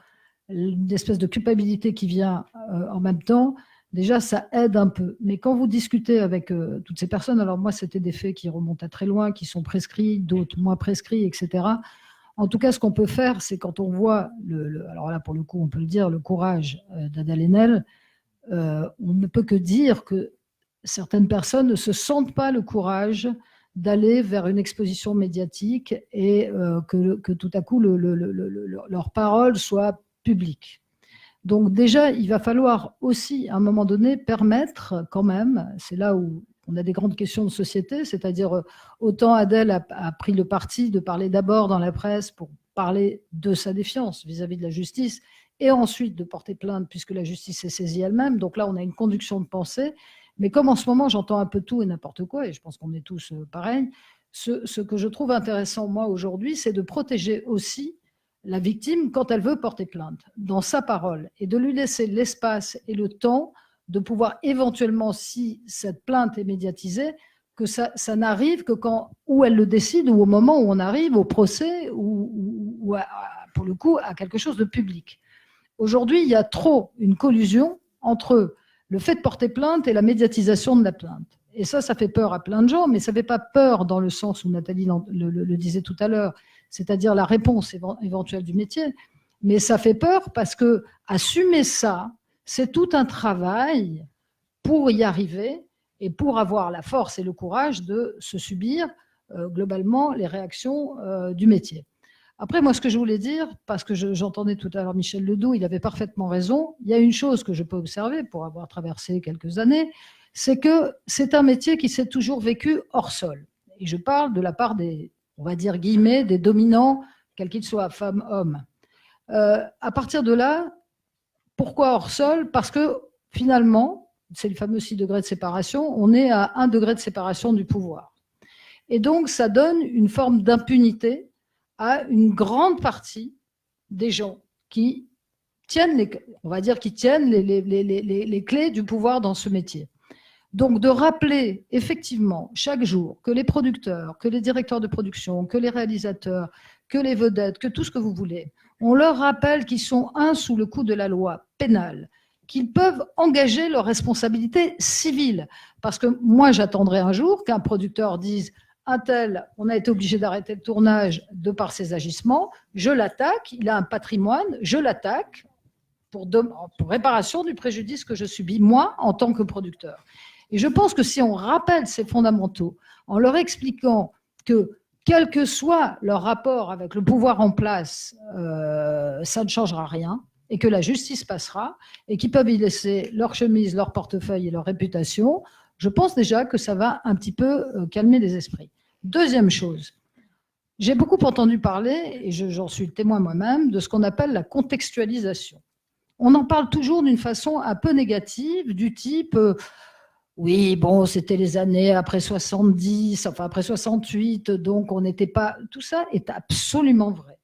une espèce de culpabilité qui vient en même temps, déjà, ça aide un peu. Mais quand vous discutez avec toutes ces personnes, alors moi, c'était des faits qui remontent à très loin, qui sont prescrits, d'autres moins prescrits, etc. En tout cas, ce qu'on peut faire, c'est quand on voit, alors là, pour le coup, on peut le dire, le courage d'Adèle Haenel, on ne peut que dire que certaines personnes ne se sentent pas le courage d'aller vers une exposition médiatique et que tout à coup, leur parole soit publique. Donc déjà, il va falloir aussi, à un moment donné, permettre quand même, c'est là où on a des grandes questions de société, c'est-à-dire autant Adèle a pris le parti de parler d'abord dans la presse pour parler de sa défiance vis-à-vis de la justice et ensuite de porter plainte puisque la justice s'est saisie elle-même. Donc là, on a une conduction de pensée. Mais comme en ce moment, j'entends un peu tout et n'importe quoi, et je pense qu'on est tous pareils, ce que je trouve intéressant, moi, aujourd'hui, c'est de protéger aussi la victime quand elle veut porter plainte, dans sa parole, et de lui laisser l'espace et le temps de pouvoir éventuellement, si cette plainte est médiatisée, que ça n'arrive que quand, où elle le décide, ou au moment où on arrive au procès, ou pour le coup, à quelque chose de public. Aujourd'hui, il y a trop une collusion entre le fait de porter plainte et la médiatisation de la plainte. Et ça fait peur à plein de gens, mais ça ne fait pas peur dans le sens où Nathalie le disait tout à l'heure, c'est-à-dire la réponse éventuelle du métier. Mais ça fait peur parce que assumer ça, c'est tout un travail pour y arriver et pour avoir la force et le courage de se subir globalement les réactions du métier. Après, moi, ce que je voulais dire, parce que j'entendais tout à l'heure Michel Ledoux, il avait parfaitement raison, il y a une chose que je peux observer pour avoir traversé quelques années, c'est que c'est un métier qui s'est toujours vécu hors sol. Et je parle de la part des, on va dire guillemets, des dominants, quels qu'ils soient, femmes, hommes. À partir de là, pourquoi hors sol? Parce que finalement, c'est le fameux 6 degrés de séparation, on est à 1 degré de séparation du pouvoir. Et donc, ça donne une forme d'impunité à une grande partie des gens qui tiennent, on va dire, qui tiennent les clés du pouvoir dans ce métier. Donc, de rappeler effectivement chaque jour que les producteurs, que les directeurs de production, que les réalisateurs, que les vedettes, que tout ce que vous voulez, on leur rappelle qu'ils sont sous le coup de la loi pénale, qu'ils peuvent engager leurs responsabilités civiles. Parce que moi, j'attendrai un jour qu'un producteur dise un tel, on a été obligé d'arrêter le tournage de par ses agissements, je l'attaque, il a un patrimoine, je l'attaque pour réparation du préjudice que je subis, moi, en tant que producteur. Et je pense que si on rappelle ces fondamentaux, en leur expliquant que, quel que soit leur rapport avec le pouvoir en place, ça ne changera rien, et que la justice passera, et qu'ils peuvent y laisser leur chemise, leur portefeuille et leur réputation, je pense déjà que ça va un petit peu calmer les esprits. Deuxième chose, j'ai beaucoup entendu parler, et j'en suis le témoin moi-même, de ce qu'on appelle la contextualisation. On en parle toujours d'une façon un peu négative, du type oui, bon, c'était les années après 70, enfin après 68, donc on n'était pas... Tout ça est absolument vrai.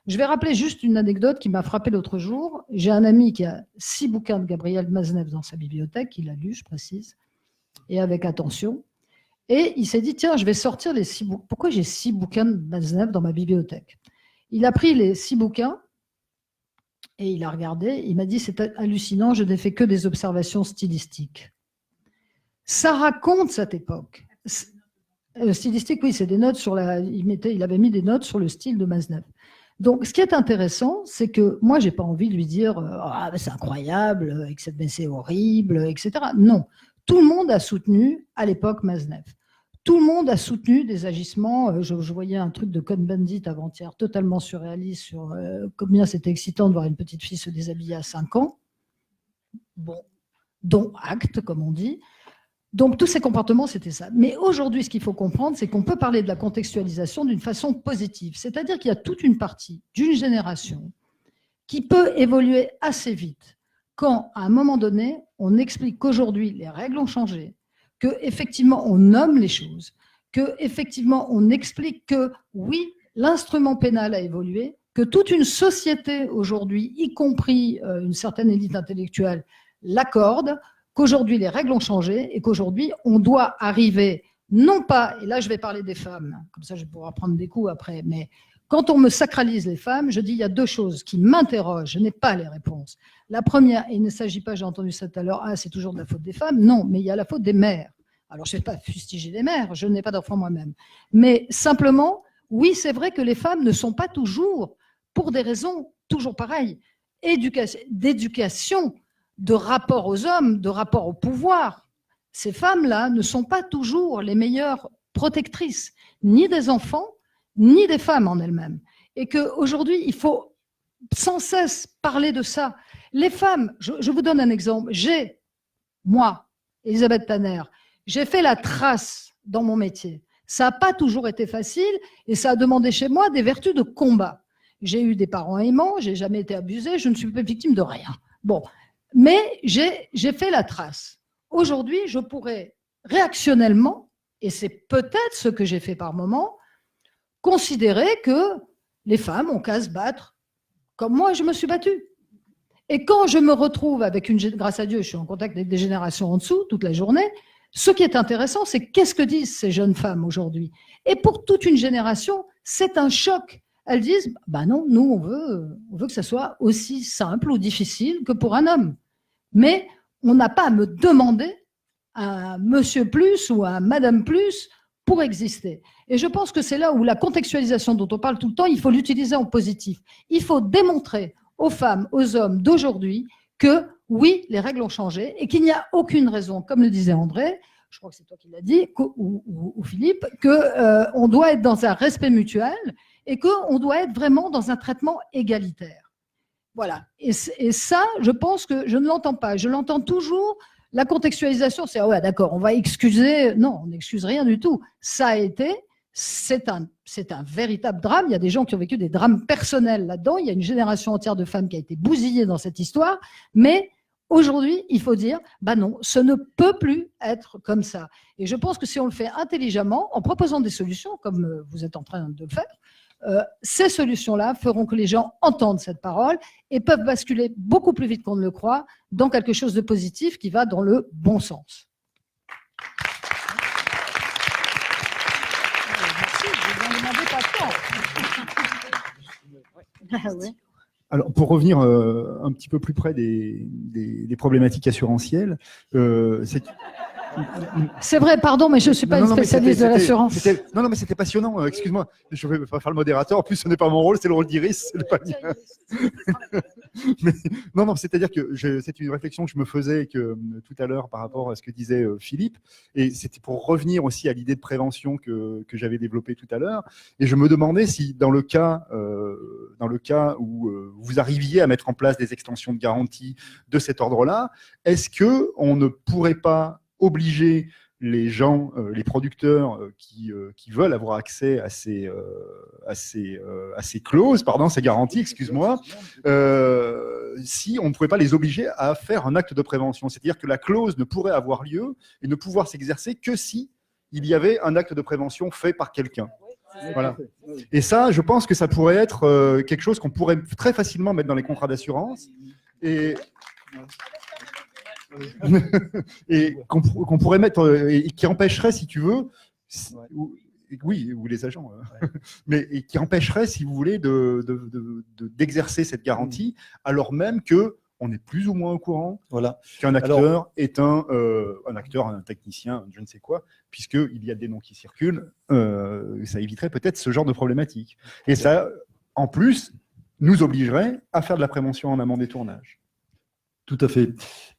Je vais rappeler juste une anecdote qui m'a frappé l'autre jour. J'ai un ami qui a 6 bouquins de Gabriel Maznev dans sa bibliothèque, il a lu, je précise, et avec attention. Et il s'est dit, tiens, je vais sortir les 6 bouquins. Pourquoi j'ai 6 bouquins de Maznev dans ma bibliothèque? Il a pris les 6 bouquins et il a regardé. Il m'a dit, c'est hallucinant, je n'ai fait que des observations stylistiques. Ça raconte cette époque. Stylistique, oui, c'est des notes sur la... Il avait mis des notes sur le style de Maznev. Donc, ce qui est intéressant, c'est que moi, j'ai pas envie de lui dire ah, c'est incroyable, mais c'est horrible, etc. Non. Tout le monde a soutenu, à l'époque, Maznev. Tout le monde a soutenu des agissements. Je voyais un truc de Cohn-Bendit avant-hier, totalement surréaliste, sur combien c'était excitant de voir une petite fille se déshabiller à 5 ans. Bon, dont acte, comme on dit. Donc, tous ces comportements, c'était ça. Mais aujourd'hui, ce qu'il faut comprendre, c'est qu'on peut parler de la contextualisation d'une façon positive. C'est-à-dire qu'il y a toute une partie d'une génération qui peut évoluer assez vite quand, à un moment donné, on explique qu'aujourd'hui, les règles ont changé, qu'effectivement, on nomme les choses, qu'effectivement, on explique que, oui, l'instrument pénal a évolué, que toute une société aujourd'hui, y compris une certaine élite intellectuelle, l'accorde, qu'aujourd'hui les règles ont changé et qu'aujourd'hui on doit arriver, non pas, et là je vais parler des femmes, comme ça je vais pouvoir prendre des coups après, mais quand on me sacralise les femmes, je dis il y a deux choses qui m'interrogent, je n'ai pas les réponses. La première, et il ne s'agit pas, j'ai entendu ça tout à l'heure, ah c'est toujours de la faute des femmes, non, mais il y a la faute des mères. Alors je ne vais pas fustiger les mères, je n'ai pas d'enfants moi-même, mais simplement, oui c'est vrai que les femmes ne sont pas toujours, pour des raisons toujours pareilles, d'éducation, de rapport aux hommes, de rapport au pouvoir. Ces femmes-là ne sont pas toujours les meilleures protectrices, ni des enfants, ni des femmes en elles-mêmes. Et qu'aujourd'hui, il faut sans cesse parler de ça. Les femmes, je vous donne un exemple. Moi, Elisabeth Tanner, j'ai fait la trace dans mon métier. Ça n'a pas toujours été facile et ça a demandé chez moi des vertus de combat. J'ai eu des parents aimants, j'ai jamais été abusée, je ne suis pas victime de rien. Bon, mais j'ai fait la trace. Aujourd'hui, je pourrais réactionnellement, et c'est peut-être ce que j'ai fait par moment, considérer que les femmes ont qu'à se battre comme moi je me suis battue. Et quand je me retrouve avec grâce à Dieu, je suis en contact avec des générations en dessous toute la journée, ce qui est intéressant, c'est qu'est-ce que disent ces jeunes femmes aujourd'hui. Et pour toute une génération, c'est un choc. Elles disent, bah non, nous on veut que ça soit aussi simple ou difficile que pour un homme. Mais on n'a pas à me demander un monsieur plus ou un madame plus pour exister. Et je pense que c'est là où la contextualisation dont on parle tout le temps, il faut l'utiliser en positif. Il faut démontrer aux femmes, aux hommes d'aujourd'hui que oui, les règles ont changé et qu'il n'y a aucune raison, comme le disait André, je crois que c'est toi qui l'as dit, ou Philippe, qu'on doit être dans un respect mutuel et qu'on doit être vraiment dans un traitement égalitaire. Voilà. Et ça, je pense que je ne l'entends pas. Je l'entends toujours. La contextualisation, c'est « ah ouais, d'accord, on va excuser ». Non, on n'excuse rien du tout. Ça a été, c'est un véritable drame. Il y a des gens qui ont vécu des drames personnels là-dedans. Il y a une génération entière de femmes qui a été bousillée dans cette histoire. Mais aujourd'hui, il faut dire « bah non, ce ne peut plus être comme ça ». Et je pense que si on le fait intelligemment, en proposant des solutions, comme vous êtes en train de le faire, ces solutions-là feront que les gens entendent cette parole et peuvent basculer beaucoup plus vite qu'on ne le croit dans quelque chose de positif qui va dans le bon sens. Merci, je vous en demandais pas tant. Alors, pour revenir un petit peu plus près des problématiques assurantielles, c'est vrai, pardon, mais je ne suis pas une spécialiste de l'assurance. Non, mais c'était passionnant. Excuse-moi, je ne vais pas faire le modérateur. En plus, ce n'est pas mon rôle, c'est le rôle d'Iris. Pas mais, non, c'est-à-dire que c'est une réflexion que je me faisais tout à l'heure par rapport à ce que disait Philippe. Et c'était pour revenir aussi à l'idée de prévention que j'avais développée tout à l'heure. Et je me demandais si, dans le cas où vous arriviez à mettre en place des extensions de garantie de cet ordre-là, est-ce qu'on ne pourrait pas obliger les gens, les producteurs qui veulent avoir accès à ces clauses, pardon, ces garanties, excuse-moi, si on ne pouvait pas les obliger à faire un acte de prévention. C'est-à-dire que la clause ne pourrait avoir lieu et ne pouvoir s'exercer que si il y avait un acte de prévention fait par quelqu'un. Voilà. Et ça, je pense que ça pourrait être quelque chose qu'on pourrait très facilement mettre dans les contrats d'assurance et qu'on pourrait mettre et qui empêcherait, si tu veux, oui, ou les agents, mais et qui empêcherait, si vous voulez, d'exercer cette garantie, alors même que on est plus ou moins au courant qu'un acteur est un acteur, un technicien, je ne sais quoi, puisqu'il y a des noms qui circulent, ça éviterait peut-être ce genre de problématique. Et ça, en plus, nous obligerait à faire de la prévention en amont des tournages. Tout à fait.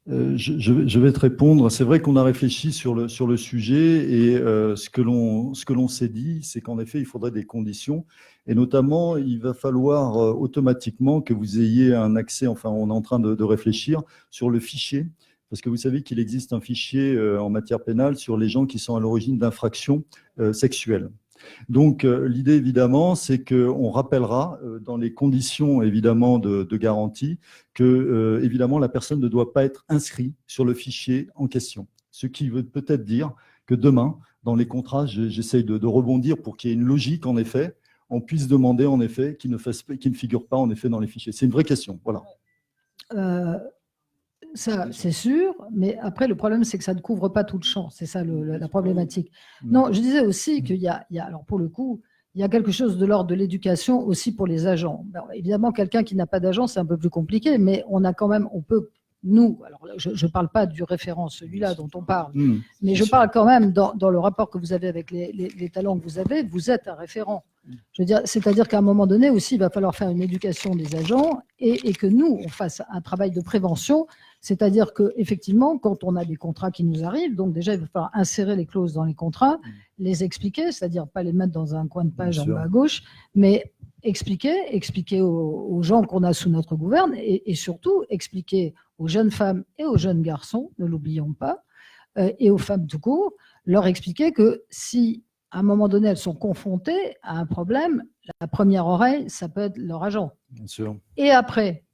Je vais te répondre. C'est vrai qu'on a réfléchi sur le sujet et ce que l'on s'est dit, c'est qu'en effet, il faudrait des conditions. Et notamment, il va falloir automatiquement que vous ayez un accès, enfin, on est en train de réfléchir sur le fichier. Parce que vous savez qu'il existe un fichier en matière pénale sur les gens qui sont à l'origine d'infractions sexuelles. Donc, l'idée, évidemment, c'est qu'on rappellera dans les conditions, évidemment, de garantie que, évidemment, la personne ne doit pas être inscrite sur le fichier en question. Ce qui veut peut-être dire que demain, dans les contrats, j'essaye de rebondir pour qu'il y ait une logique, en effet, on puisse demander, en effet, qu'il ne figure pas, en effet, dans les fichiers. C'est une vraie question, voilà. Ça, c'est sûr, mais après, le problème, c'est que ça ne couvre pas tout le champ. C'est ça la problématique. Non, je disais aussi qu'il y a, alors pour le coup, il y a quelque chose de l'ordre de l'éducation aussi pour les agents. Alors, évidemment, quelqu'un qui n'a pas d'agent, c'est un peu plus compliqué, mais on a quand même, on peut, nous, alors je ne parle pas du référent, celui-là dont on parle, mais je parle quand même dans le rapport que vous avez avec les talents que vous êtes un référent. Je veux dire, c'est-à-dire qu'à un moment donné aussi, il va falloir faire une éducation des agents et que nous, on fasse un travail de prévention. C'est-à-dire qu'effectivement, quand on a des contrats qui nous arrivent, donc déjà, il va falloir insérer les clauses dans les contrats, les expliquer, c'est-à-dire pas les mettre dans un coin de page en bas à gauche, mais expliquer aux gens qu'on a sous notre gouverne et surtout expliquer aux jeunes femmes et aux jeunes garçons, ne l'oublions pas, et aux femmes tout court, leur expliquer que si à un moment donné, elles sont confrontées à un problème, la première oreille, ça peut être leur agent. Bien sûr. Et après,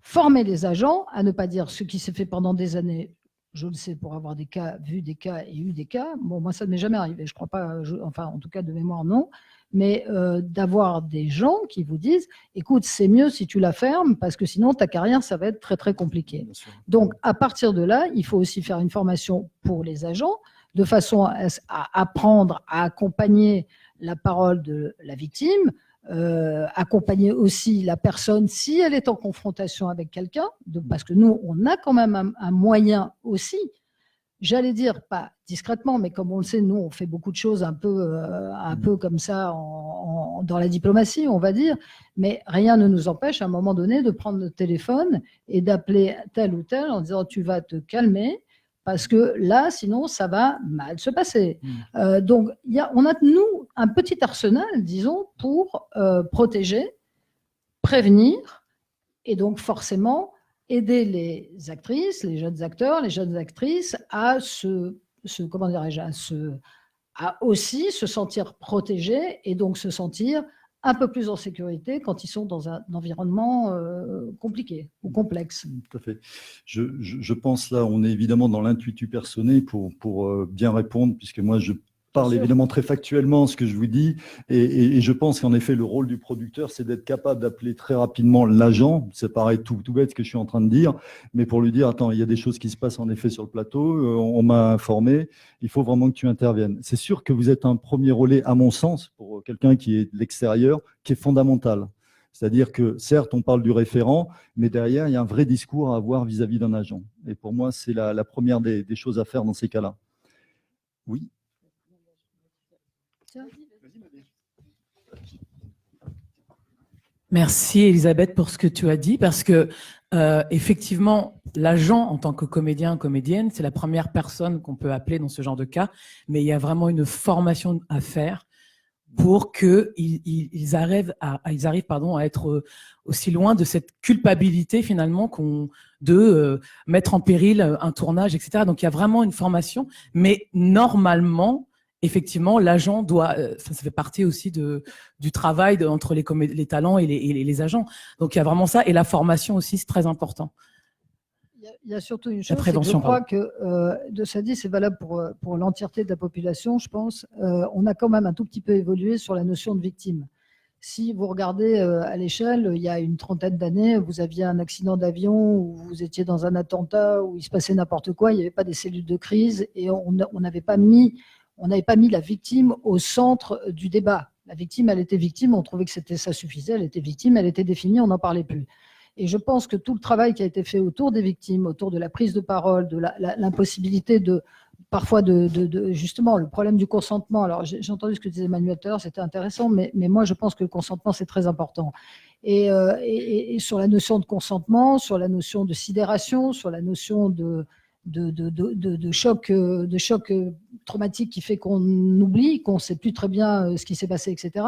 former les agents à ne pas dire ce qui s'est fait pendant des années. Je le sais pour avoir des cas, vu des cas et eu des cas. Bon, moi, ça ne m'est jamais arrivé. Je crois pas, enfin, en tout cas, de mémoire, non. Mais d'avoir des gens qui vous disent, écoute, c'est mieux si tu la fermes parce que sinon, ta carrière, ça va être très, très compliqué. Donc, à partir de là, il faut aussi faire une formation pour les agents de façon à apprendre à accompagner la parole de la victime, accompagner aussi la personne si elle est en confrontation avec quelqu'un, parce que nous, on a quand même un moyen aussi, j'allais dire pas discrètement, mais comme on le sait, nous, on fait beaucoup de choses un peu comme ça dans la diplomatie, on va dire, mais rien ne nous empêche à un moment donné de prendre notre téléphone et d'appeler tel ou tel en disant tu vas te calmer, parce que là, sinon, ça va mal se passer. Donc, on a, nous, un petit arsenal, disons, pour protéger, prévenir, et donc forcément aider les actrices, les jeunes acteurs, les jeunes actrices à comment dirais-je, à aussi se sentir protégés et donc se sentir un peu plus en sécurité quand ils sont dans un environnement compliqué ou complexe. Tout à fait. Je pense là, on est évidemment dans l'intuitu personné pour bien répondre, puisque moi, je parle évidemment très factuellement ce que je vous dis, et je pense qu'en effet, le rôle du producteur, c'est d'être capable d'appeler très rapidement l'agent. Ça paraît tout bête ce que je suis en train de dire, mais pour lui dire, attends, il y a des choses qui se passent en effet sur le plateau, on m'a informé, il faut vraiment que tu interviennes. C'est sûr que vous êtes un premier relais, à mon sens, pour quelqu'un qui est de l'extérieur, qui est fondamental. C'est-à-dire que, certes, on parle du référent, mais derrière, il y a un vrai discours à avoir vis-à-vis d'un agent. Et pour moi, c'est la première des choses à faire dans ces cas-là. Oui. Merci Elisabeth pour ce que tu as dit, parce que effectivement, l'agent en tant que comédien, comédienne, c'est la première personne qu'on peut appeler dans ce genre de cas, mais il y a vraiment une formation à faire pour qu'ils arrivent à être aussi loin de cette culpabilité finalement de mettre en péril un tournage, etc. Donc il y a vraiment une formation, mais normalement, effectivement, l'agent doit, ça fait partie aussi du travail entre les talents et les agents. Donc il y a vraiment ça, et la formation aussi, c'est très important. Il y a surtout une chose, c'est que je crois que, de ça dit, c'est valable pour l'entièreté de la population, je pense. On a quand même un tout petit peu évolué sur la notion de victime. Si vous regardez à l'échelle, il y a une trentaine d'années, vous aviez un accident d'avion ou vous étiez dans un attentat où il se passait n'importe quoi, il n'y avait pas des cellules de crise et on n'avait pas mis la victime au centre du débat. La victime, elle était victime, on trouvait que ça suffisait, elle était victime, elle était définie, on n'en parlait plus. Et je pense que tout le travail qui a été fait autour des victimes, autour de la prise de parole, de l'impossibilité parfois justement le problème du consentement. Alors j'ai entendu ce que disait Emmanuel tout à l'heure, c'était intéressant, mais moi je pense que le consentement c'est très important. Et sur la notion de consentement, sur la notion de sidération, sur la notion de choc traumatique qui fait qu'on oublie, qu'on ne sait plus très bien ce qui s'est passé, etc.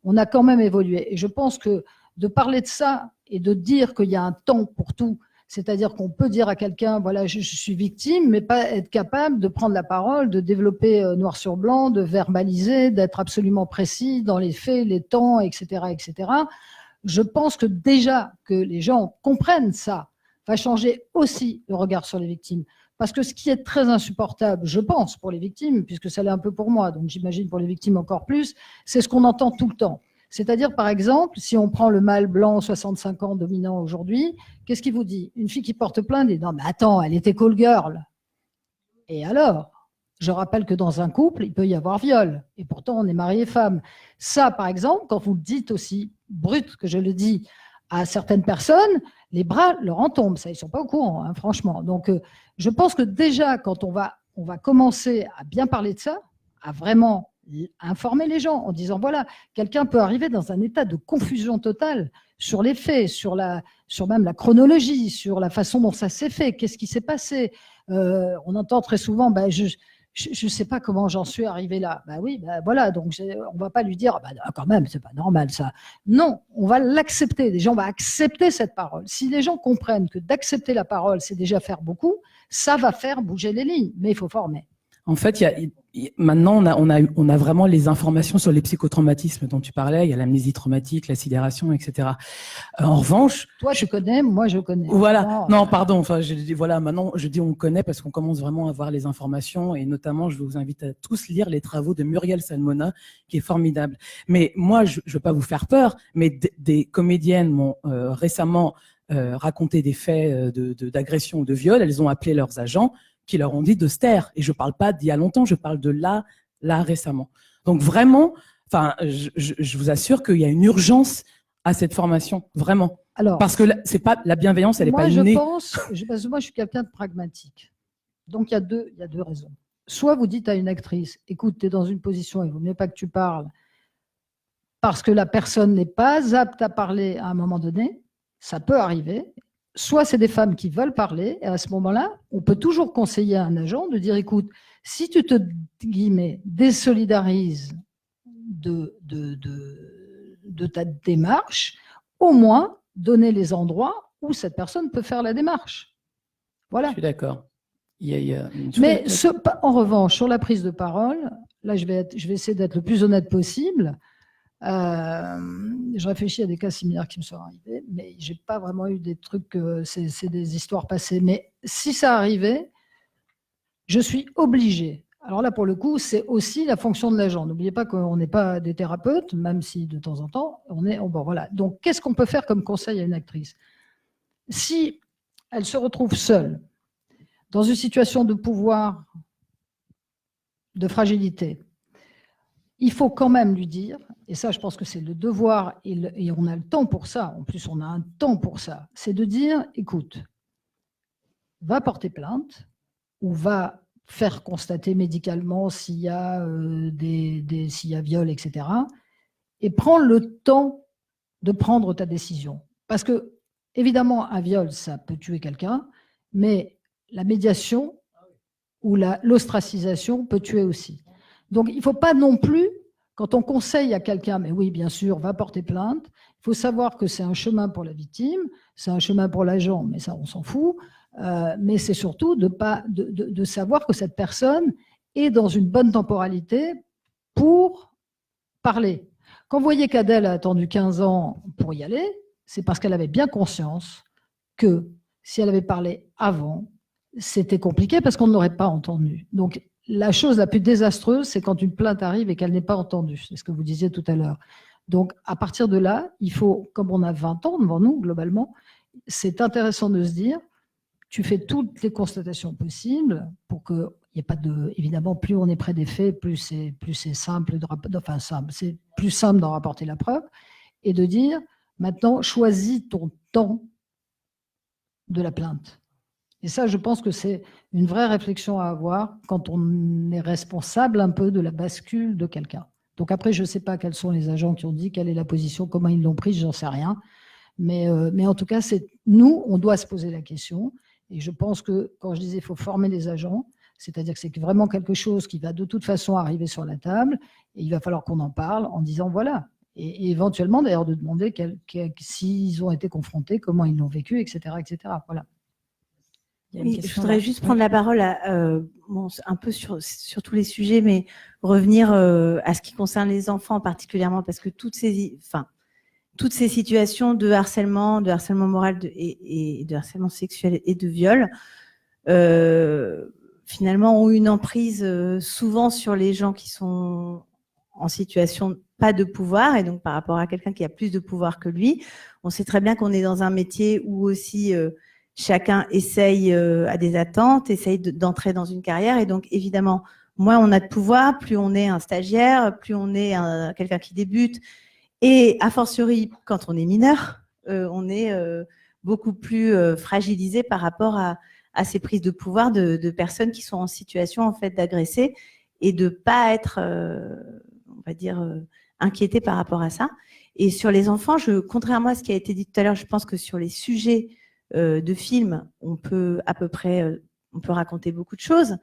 On a quand même évolué. Et je pense que de parler de ça et de dire qu'il y a un temps pour tout, c'est-à-dire qu'on peut dire à quelqu'un, voilà, je suis victime, mais pas être capable de prendre la parole, de développer noir sur blanc, de verbaliser, d'être absolument précis dans les faits, les temps, etc., etc. Je pense que déjà que les gens comprennent ça, va changer aussi le regard sur les victimes. Parce que ce qui est très insupportable, je pense, pour les victimes, puisque ça l'est un peu pour moi, donc j'imagine pour les victimes encore plus, c'est ce qu'on entend tout le temps. C'est-à-dire, par exemple, si on prend le mâle blanc 65 ans dominant aujourd'hui, qu'est-ce qu'il vous dit? Une fille qui porte plainte dit « Non, mais attends, elle était call girl. » Et alors? Je rappelle que dans un couple, il peut y avoir viol. Et pourtant, on est marié femme. Ça, par exemple, quand vous le dites aussi brut que je le dis à certaines personnes, les bras leur en tombent. Ça, ils ne sont pas au courant, hein, franchement. Donc, je pense que déjà, quand on va commencer à bien parler de ça, à vraiment informer les gens en disant, voilà, quelqu'un peut arriver dans un état de confusion totale sur les faits, sur même la chronologie, sur la façon dont ça s'est fait, qu'est-ce qui s'est passé. On entend très souvent, je ne sais pas comment j'en suis arrivé là. Oui, voilà, donc on ne va pas lui dire, quand même, c'est pas normal ça. Non, on va l'accepter. Déjà, on va accepter cette parole. Si les gens comprennent que d'accepter la parole, c'est déjà faire beaucoup, ça va faire bouger les lignes, mais il faut former. En fait, maintenant, on a vraiment les informations sur les psychotraumatismes dont tu parlais. Il y a l'amnésie traumatique, la sidération, etc. En revanche... Toi, je connais, moi, je connais. Voilà. Non, pardon. Enfin, voilà, maintenant, je dis on connaît parce qu'on commence vraiment à voir les informations. Et notamment, je vous invite à tous lire les travaux de Muriel Salmona, qui est formidable. Mais moi, je ne veux pas vous faire peur, mais des comédiennes m'ont récemment raconté des faits d'agression ou de viol. Elles ont appelé leurs agents qui leur ont dit de se taire. Et je ne parle pas d'il y a longtemps, je parle de là récemment. Donc vraiment, je vous assure qu'il y a une urgence à cette formation, vraiment. Alors, parce que c'est pas la bienveillance, elle n'est pas innée. Parce que moi, je suis quelqu'un de pragmatique. Donc, il y a deux raisons. Soit vous dites à une actrice, écoute, tu es dans une position, il ne vaut mieux pas que tu parles, parce que la personne n'est pas apte à parler à un moment donné, ça peut arriver. Soit c'est des femmes qui veulent parler, et à ce moment-là, on peut toujours conseiller à un agent de dire, écoute, si tu te désolidarises de ta démarche, au moins donner les endroits où cette personne peut faire la démarche. Voilà. Je suis d'accord. Mais en revanche, sur la prise de parole, là, je vais essayer d'être le plus honnête possible. Je réfléchis à des cas similaires qui me sont arrivés, mais j'ai pas vraiment eu des trucs, c'est des histoires passées. Mais si ça arrivait, je suis obligée. Alors là, pour le coup, c'est aussi la fonction de l'agent. N'oubliez pas qu'on n'est pas des thérapeutes, même si de temps en temps, bon, voilà. Donc, qu'est-ce qu'on peut faire comme conseil à une actrice? Si elle se retrouve seule, dans une situation de pouvoir, de fragilité, il faut quand même lui dire, et ça je pense que c'est le devoir, et on a le temps pour ça, en plus on a un temps pour ça, c'est de dire, écoute, va porter plainte, ou va faire constater médicalement s'il y a, s'il y a viol, etc. Et prends le temps de prendre ta décision. Parce que, évidemment, un viol, ça peut tuer quelqu'un, mais la médiation ou l'ostracisation peut tuer aussi. Donc, il ne faut pas non plus, quand on conseille à quelqu'un, mais oui, bien sûr, va porter plainte, il faut savoir que c'est un chemin pour la victime, c'est un chemin pour l'agent, mais ça, on s'en fout. Mais c'est surtout de savoir que cette personne est dans une bonne temporalité pour parler. Quand vous voyez qu'Adèle a attendu 15 ans pour y aller, c'est parce qu'elle avait bien conscience que si elle avait parlé avant, c'était compliqué parce qu'on ne l'aurait pas entendu. Donc, la chose la plus désastreuse, c'est quand une plainte arrive et qu'elle n'est pas entendue. C'est ce que vous disiez tout à l'heure. Donc, à partir de là, il faut, comme on a 20 ans devant nous, globalement, c'est intéressant de se dire, tu fais toutes les constatations possibles pour qu'il n'y ait pas de... Évidemment, plus on est près des faits, plus c'est simple, c'est plus simple d'en rapporter la preuve, et de dire, maintenant, choisis ton temps de la plainte. Et ça, je pense que c'est une vraie réflexion à avoir quand on est responsable un peu de la bascule de quelqu'un. Donc après, je ne sais pas quels sont les agents qui ont dit, quelle est la position, comment ils l'ont prise, j'en sais rien. Mais en tout cas, nous, on doit se poser la question. Et je pense que, quand je disais qu'il faut former les agents, c'est-à-dire que c'est vraiment quelque chose qui va de toute façon arriver sur la table, et il va falloir qu'on en parle en disant voilà. Et éventuellement, d'ailleurs, de demander s'ils ont été confrontés, comment ils l'ont vécu, etc. etc. Voilà. Oui, je voudrais juste prendre la parole un peu sur tous les sujets, mais revenir à ce qui concerne les enfants particulièrement, parce que toutes ces situations de harcèlement moral et de harcèlement sexuel et de viol, finalement, ont une emprise souvent sur les gens qui sont en situation pas de pouvoir, et donc par rapport à quelqu'un qui a plus de pouvoir que lui. On sait très bien qu'on est dans un métier où aussi chacun essaye, a des attentes, essaye d'entrer dans une carrière, et donc évidemment, moins on a de pouvoir, plus on est un stagiaire, plus on est quelqu'un qui débute, et a fortiori, quand on est mineur, on est beaucoup plus fragilisé par rapport à ces prises de pouvoir de personnes qui sont en situation en fait d'agresser et de pas être, on va dire, inquiétées par rapport à ça. Et sur les enfants, contrairement à ce qui a été dit tout à l'heure, je pense que sur les sujets de films, on peut à peu près, on peut raconter beaucoup de choses.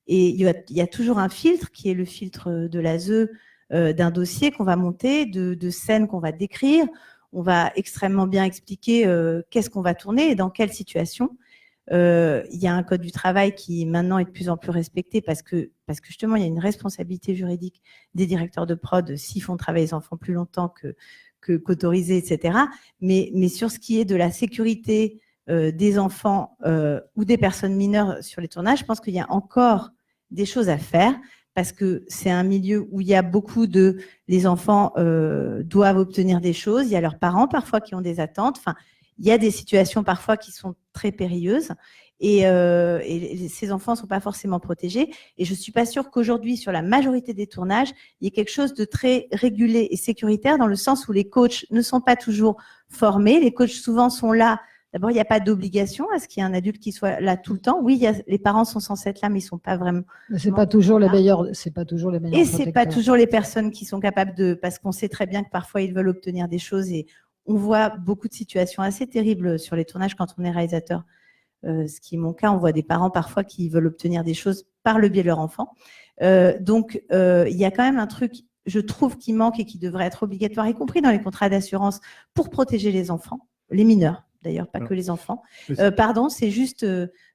Et il y a toujours un filtre qui est le filtre de l'ASE, d'un dossier qu'on va monter, de scènes qu'on va décrire. On va extrêmement bien expliquer qu'est-ce qu'on va tourner et dans quelle situation. Il y a un code du travail qui maintenant est de plus en plus respecté parce que justement il y a une responsabilité juridique des directeurs de prod s'ils font travailler les enfants plus longtemps qu'autorisé, etc. Mais sur ce qui est de la sécurité des enfants ou des personnes mineures sur les tournages, je pense qu'il y a encore des choses à faire parce que c'est un milieu où il y a beaucoup les enfants doivent obtenir des choses, il y a leurs parents parfois qui ont des attentes, enfin, il y a des situations parfois qui sont très périlleuses et ces enfants ne sont pas forcément protégés. Et je ne suis pas sûre qu'aujourd'hui, sur la majorité des tournages, il y ait quelque chose de très régulé et sécuritaire dans le sens où les coachs ne sont pas toujours formés. Les coachs souvent sont là. D'abord, il n'y a pas d'obligation à ce qu'il y ait un adulte qui soit là tout le temps. Oui, les parents sont censés être là, mais ils ne sont pas vraiment. C'est pas toujours les meilleurs. C'est pas toujours les meilleurs. Et c'est pas toujours les personnes qui sont capables parce qu'on sait très bien que parfois ils veulent obtenir des choses et on voit beaucoup de situations assez terribles sur les tournages quand on est réalisateur. Ce qui est mon cas, on voit des parents parfois qui veulent obtenir des choses par le biais de leur enfant. Donc, il y a quand même un truc, je trouve, qui manque et qui devrait être obligatoire, y compris dans les contrats d'assurance, pour protéger les enfants, les mineurs, d'ailleurs, pas que les enfants. Pardon, c'est juste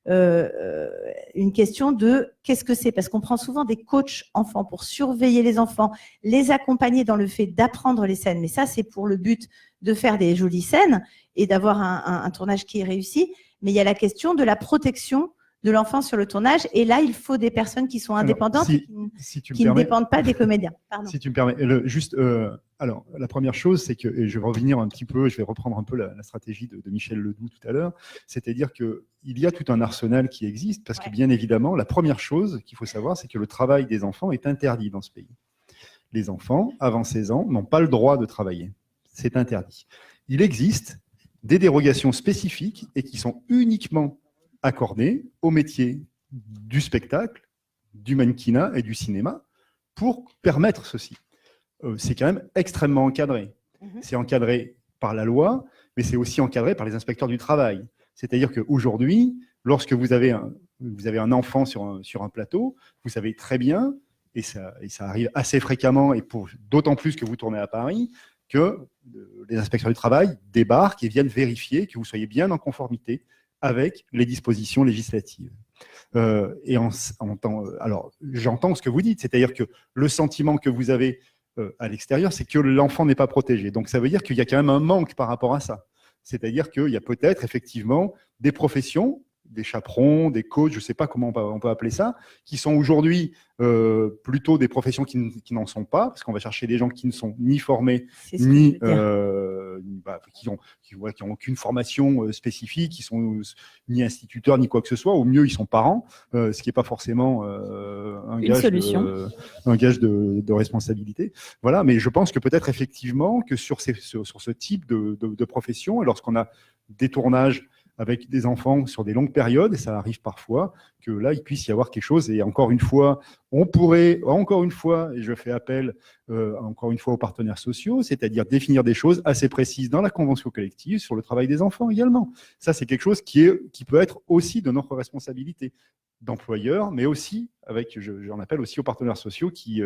une question de qu'est-ce que c'est, parce qu'on prend souvent des coachs enfants pour surveiller les enfants, les accompagner dans le fait d'apprendre les scènes. Mais ça, c'est pour le but de faire des jolies scènes et d'avoir un tournage qui est réussi. Mais il y a la question de la protection de l'enfant sur le tournage. Et là, il faut des personnes qui sont indépendantes et qui ne dépendent pas des comédiens. Pardon. Si tu me permets, alors, la première chose, c'est que, et je vais revenir un petit peu, je vais reprendre un peu la stratégie de Michel Ledoux tout à l'heure, c'est-à-dire qu'il y a tout un arsenal qui existe, parce que bien évidemment, la première chose qu'il faut savoir, c'est que le travail des enfants est interdit dans ce pays. Les enfants, avant 16 ans, n'ont pas le droit de travailler. C'est interdit. Il existe des dérogations spécifiques et qui sont uniquement accordées au métier du spectacle, du mannequinat et du cinéma pour permettre ceci. C'est quand même extrêmement encadré. C'est encadré par la loi, mais c'est aussi encadré par les inspecteurs du travail. C'est-à-dire qu'aujourd'hui, lorsque vous avez un enfant sur un plateau, vous savez très bien, et ça arrive assez fréquemment, et d'autant plus que vous tournez à Paris, que les inspecteurs du travail débarquent et viennent vérifier que vous soyez bien en conformité avec les dispositions législatives. Alors, j'entends ce que vous dites, c'est-à-dire que le sentiment que vous avez à l'extérieur, c'est que l'enfant n'est pas protégé. Donc, ça veut dire qu'il y a quand même un manque par rapport à ça. C'est-à-dire qu'il y a peut-être effectivement des professions, des chaperons, des coachs, je ne sais pas comment on peut appeler ça, qui sont aujourd'hui plutôt des professions qui n'en sont pas, parce qu'on va chercher des gens qui ne sont ni formés, ni qui n'ont aucune formation spécifique, qui sont ni instituteurs, ni quoi que ce soit. Au mieux, ils sont parents, ce qui n'est pas forcément un gage de responsabilité. Voilà, mais je pense que peut-être effectivement que sur ce type de profession, lorsqu'on a des tournages avec des enfants sur des longues périodes, et ça arrive parfois, que là, il puisse y avoir quelque chose. Et encore une fois, on pourrait, et je fais appel encore une fois aux partenaires sociaux, c'est-à-dire définir des choses assez précises dans la convention collective sur le travail des enfants également. Ça, c'est quelque chose qui peut être aussi de notre responsabilité d'employeur, mais aussi, j'en appelle aussi aux partenaires sociaux qui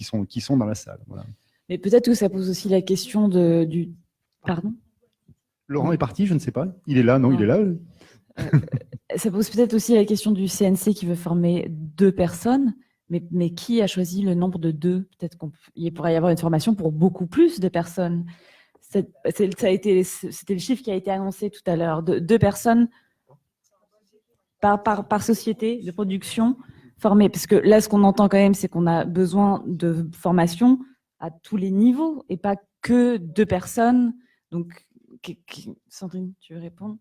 sont dans la salle. Voilà. Mais peut-être que ça pose aussi la question du... Pardon ? Laurent est parti, je ne sais pas. Il est là, non, il est là. Ça pose peut-être aussi la question du CNC qui veut former 2 personnes, mais qui a choisi le nombre de 2 ? Peut-être qu'il pourrait y avoir une formation pour beaucoup plus de personnes. C'était le chiffre qui a été annoncé tout à l'heure. 2 personnes par société de production formée. Parce que là, ce qu'on entend quand même, c'est qu'on a besoin de formation à tous les niveaux et pas que 2 personnes. Donc, Sandrine, tu veux répondre?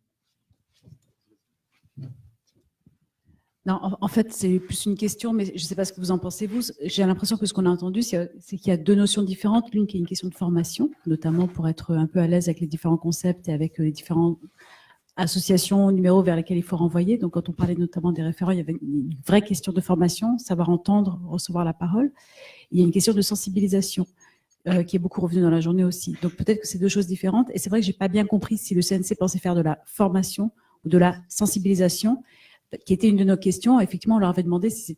Non, en fait, c'est plus une question, mais je ne sais pas ce que vous en pensez, vous. J'ai l'impression que ce qu'on a entendu, c'est qu'il y a 2 notions différentes. L'une qui est une question de formation, notamment pour être un peu à l'aise avec les différents concepts et avec les différentes associations, numéros vers lesquels il faut renvoyer. Donc, quand on parlait notamment des référents, il y avait une vraie question de formation, savoir entendre, recevoir la parole. Il y a une question de sensibilisation qui est beaucoup revenue dans la journée aussi. Donc, peut-être que c'est 2 choses différentes. Et c'est vrai que je n'ai pas bien compris si le CNC pensait faire de la formation ou de la sensibilisation, qui était une de nos questions. Effectivement, on leur avait demandé s'ils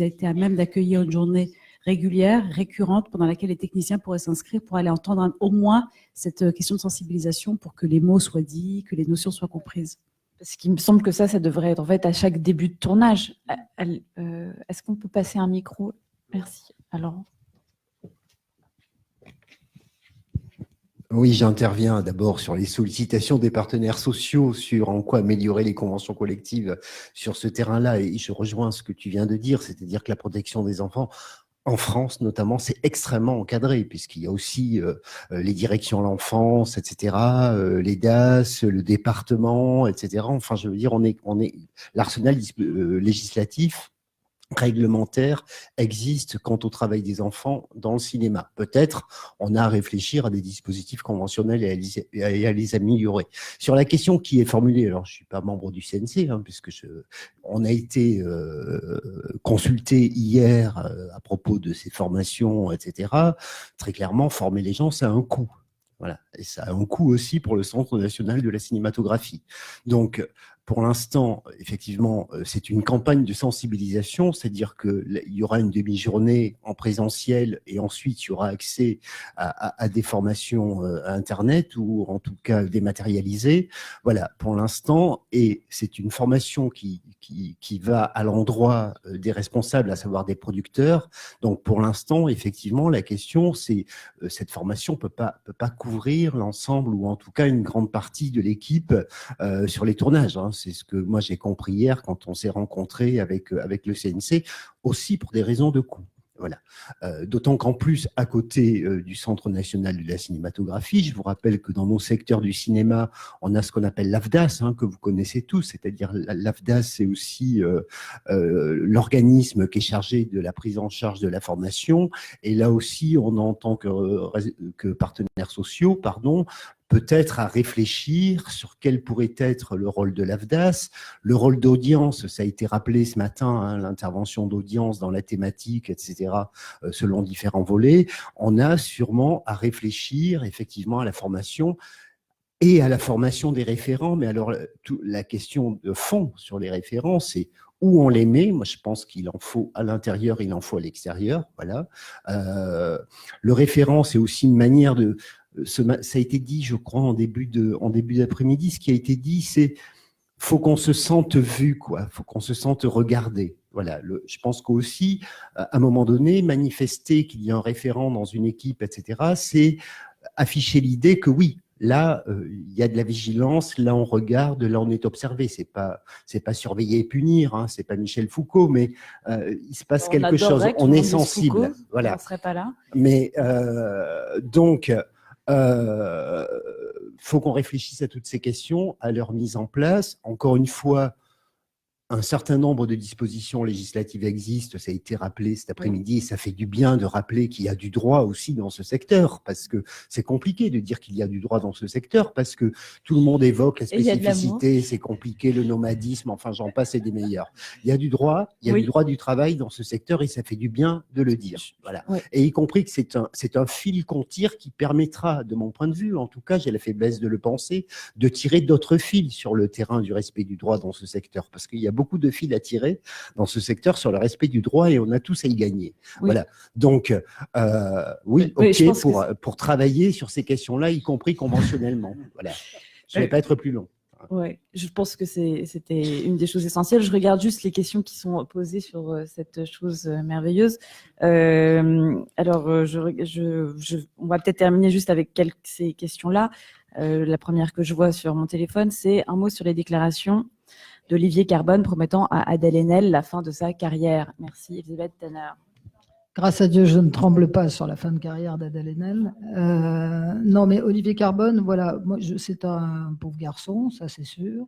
étaient à même d'accueillir une journée régulière, récurrente, pendant laquelle les techniciens pourraient s'inscrire pour aller entendre au moins cette question de sensibilisation pour que les mots soient dits, que les notions soient comprises. Parce qu'il me semble que ça devrait être en fait à chaque début de tournage. Est-ce qu'on peut passer un micro? Merci. Alors. Oui, j'interviens d'abord sur les sollicitations des partenaires sociaux, sur en quoi améliorer les conventions collectives sur ce terrain-là. Et je rejoins ce que tu viens de dire, c'est-à-dire que la protection des enfants, en France notamment, c'est extrêmement encadré, puisqu'il y a aussi les directions à l'enfance, etc., les DAS, le département, etc. Enfin, je veux dire, l'arsenal législatif réglementaire existe quant au travail des enfants dans le cinéma. Peut-être on a à réfléchir à des dispositifs conventionnels et à les améliorer. Sur la question qui est formulée, alors je suis pas membre du CNC, puisque on a été consulté hier à propos de ces formations, etc. Très clairement, former les gens, ça a un coût. Voilà. Et ça a un coût aussi pour le Centre national de la cinématographie. Donc, pour l'instant, effectivement, c'est une campagne de sensibilisation, c'est-à-dire qu'il y aura une demi-journée en présentiel et ensuite il y aura accès à des formations à Internet ou en tout cas dématérialisées. Voilà, pour l'instant, et c'est une formation qui va à l'endroit des responsables, à savoir des producteurs. Donc, pour l'instant, effectivement, la question, c'est cette formation peut pas couvrir l'ensemble ou en tout cas une grande partie de l'équipe sur les tournages. C'est ce que moi j'ai compris hier quand on s'est rencontré avec le CNC, aussi pour des raisons de coût. Voilà. D'autant qu'en plus, à côté du Centre national de la cinématographie, je vous rappelle que dans nos secteurs du cinéma, on a ce qu'on appelle l'AFDAS, que vous connaissez tous, c'est-à-dire l'AFDAS, c'est aussi l'organisme qui est chargé de la prise en charge de la formation. Et là aussi, on en tant que partenaires sociaux, peut-être à réfléchir sur quel pourrait être le rôle de l'AFDAS, le rôle d'audience, ça a été rappelé ce matin, l'intervention d'audience dans la thématique, etc., selon différents volets. On a sûrement à réfléchir effectivement à la formation et à la formation des référents, mais alors la question de fond sur les référents, c'est où on les met. Moi, je pense qu'il en faut à l'intérieur, il en faut à l'extérieur. Voilà. Le référent, c'est aussi une manière de... Ça a été dit, je crois, en début d'après-midi. Ce qui a été dit, c'est faut qu'on se sente vu, quoi. Faut qu'on se sente regardé. Voilà. Je pense qu'aussi, à un moment donné, manifester qu'il y a un référent dans une équipe, etc., c'est afficher l'idée que oui, là, il y a de la vigilance, là on regarde, là on est observé. C'est pas surveiller et punir, c'est pas Michel Foucault, mais il se passe quelque chose. On est sensible, voilà. On serait pas là. Mais donc, faut qu'on réfléchisse à toutes ces questions, à leur mise en place. Encore une fois, un certain nombre de dispositions législatives existent, ça a été rappelé cet après-midi, et ça fait du bien de rappeler qu'il y a du droit aussi dans ce secteur, parce que c'est compliqué de dire qu'il y a du droit dans ce secteur, parce que tout le monde évoque la spécificité, c'est compliqué, le nomadisme, enfin j'en passe et des meilleurs. Il y a du droit, il y a du droit du travail dans ce secteur, et ça fait du bien de le dire. Voilà. Et y compris que c'est un fil qu'on tire qui permettra, de mon point de vue, en tout cas j'ai la faiblesse de le penser, de tirer d'autres fils sur le terrain du respect du droit dans ce secteur, parce qu'il y a beaucoup de fils à tirer dans ce secteur sur le respect du droit et on a tous à y gagner. Voilà. Donc, pour travailler sur ces questions-là, y compris conventionnellement. Voilà. Je ne vais pas être plus long. Ouais, je pense que c'était une des choses essentielles. Je regarde juste les questions qui sont posées sur cette chose merveilleuse. Alors, on va peut-être terminer juste avec ces questions-là. La première que je vois sur mon téléphone, c'est un mot sur les déclarations d'Olivier Carbone promettant à Adèle Haenel la fin de sa carrière. Merci, Elisabeth Tanner. Grâce à Dieu, je ne tremble pas sur la fin de carrière d'Adèle Haenel. Non, mais Olivier Carbone, voilà, c'est un pauvre garçon, ça c'est sûr.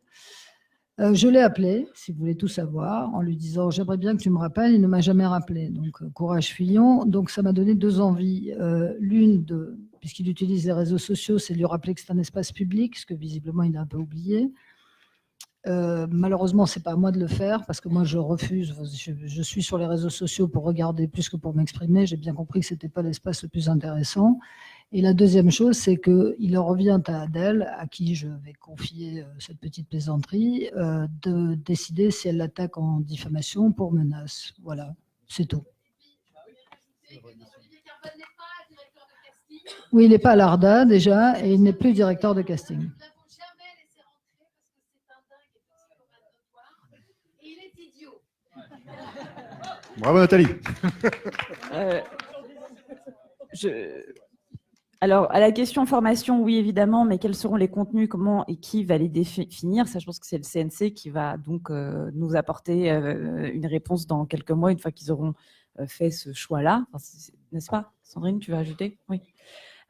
Je l'ai appelé, si vous voulez tout savoir, en lui disant « J'aimerais bien que tu me rappelles ». Il ne m'a jamais rappelé. Donc, courage Fillon. Donc, ça m'a donné deux envies. L'une, puisqu'il utilise les réseaux sociaux, c'est de lui rappeler que c'est un espace public, ce que visiblement il a un peu oublié. Malheureusement, ce n'est pas à moi de le faire, parce que moi, je refuse. Je suis sur les réseaux sociaux pour regarder plus que pour m'exprimer. J'ai bien compris que ce n'était pas l'espace le plus intéressant. Et la deuxième chose, c'est qu'il en revient à Adèle, à qui je vais confier cette petite plaisanterie, de décider si elle l'attaque en diffamation pour menace. Voilà, c'est tout. Oui, il n'est pas à l'ARDA déjà, et il n'est plus directeur de casting. Bravo Nathalie. Alors, à la question formation, oui, évidemment, mais quels seront les contenus, comment et qui va les définir? Ça, je pense que c'est le CNC qui va donc nous apporter une réponse dans quelques mois, une fois qu'ils auront fait ce choix-là. Enfin, n'est-ce pas, Sandrine, tu vas ajouter? Oui.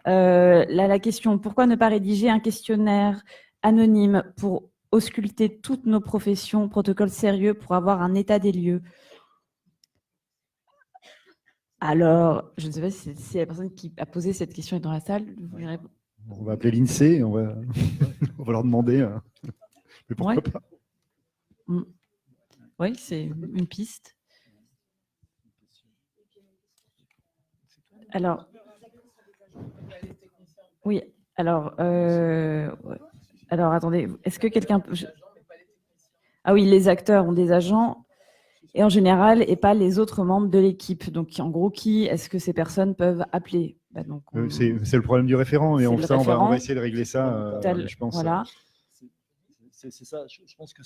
La question, pourquoi ne pas rédiger un questionnaire anonyme pour ausculter toutes nos professions, protocole sérieux, pour avoir un état des lieux? Alors, je ne sais pas si la personne qui a posé cette question est dans la salle. On va appeler l'INSEE, on va leur demander. Mais pourquoi pas? Oui, c'est une piste. Alors, oui, alors attendez, est-ce que quelqu'un peut... Ah oui, les acteurs ont des agents. Et en général, et pas les autres membres de l'équipe. Donc, en gros, qui est-ce que ces personnes peuvent appeler? C'est le problème du référent, et on va essayer de régler ça, je pense. Voilà. C'est ça, je pense que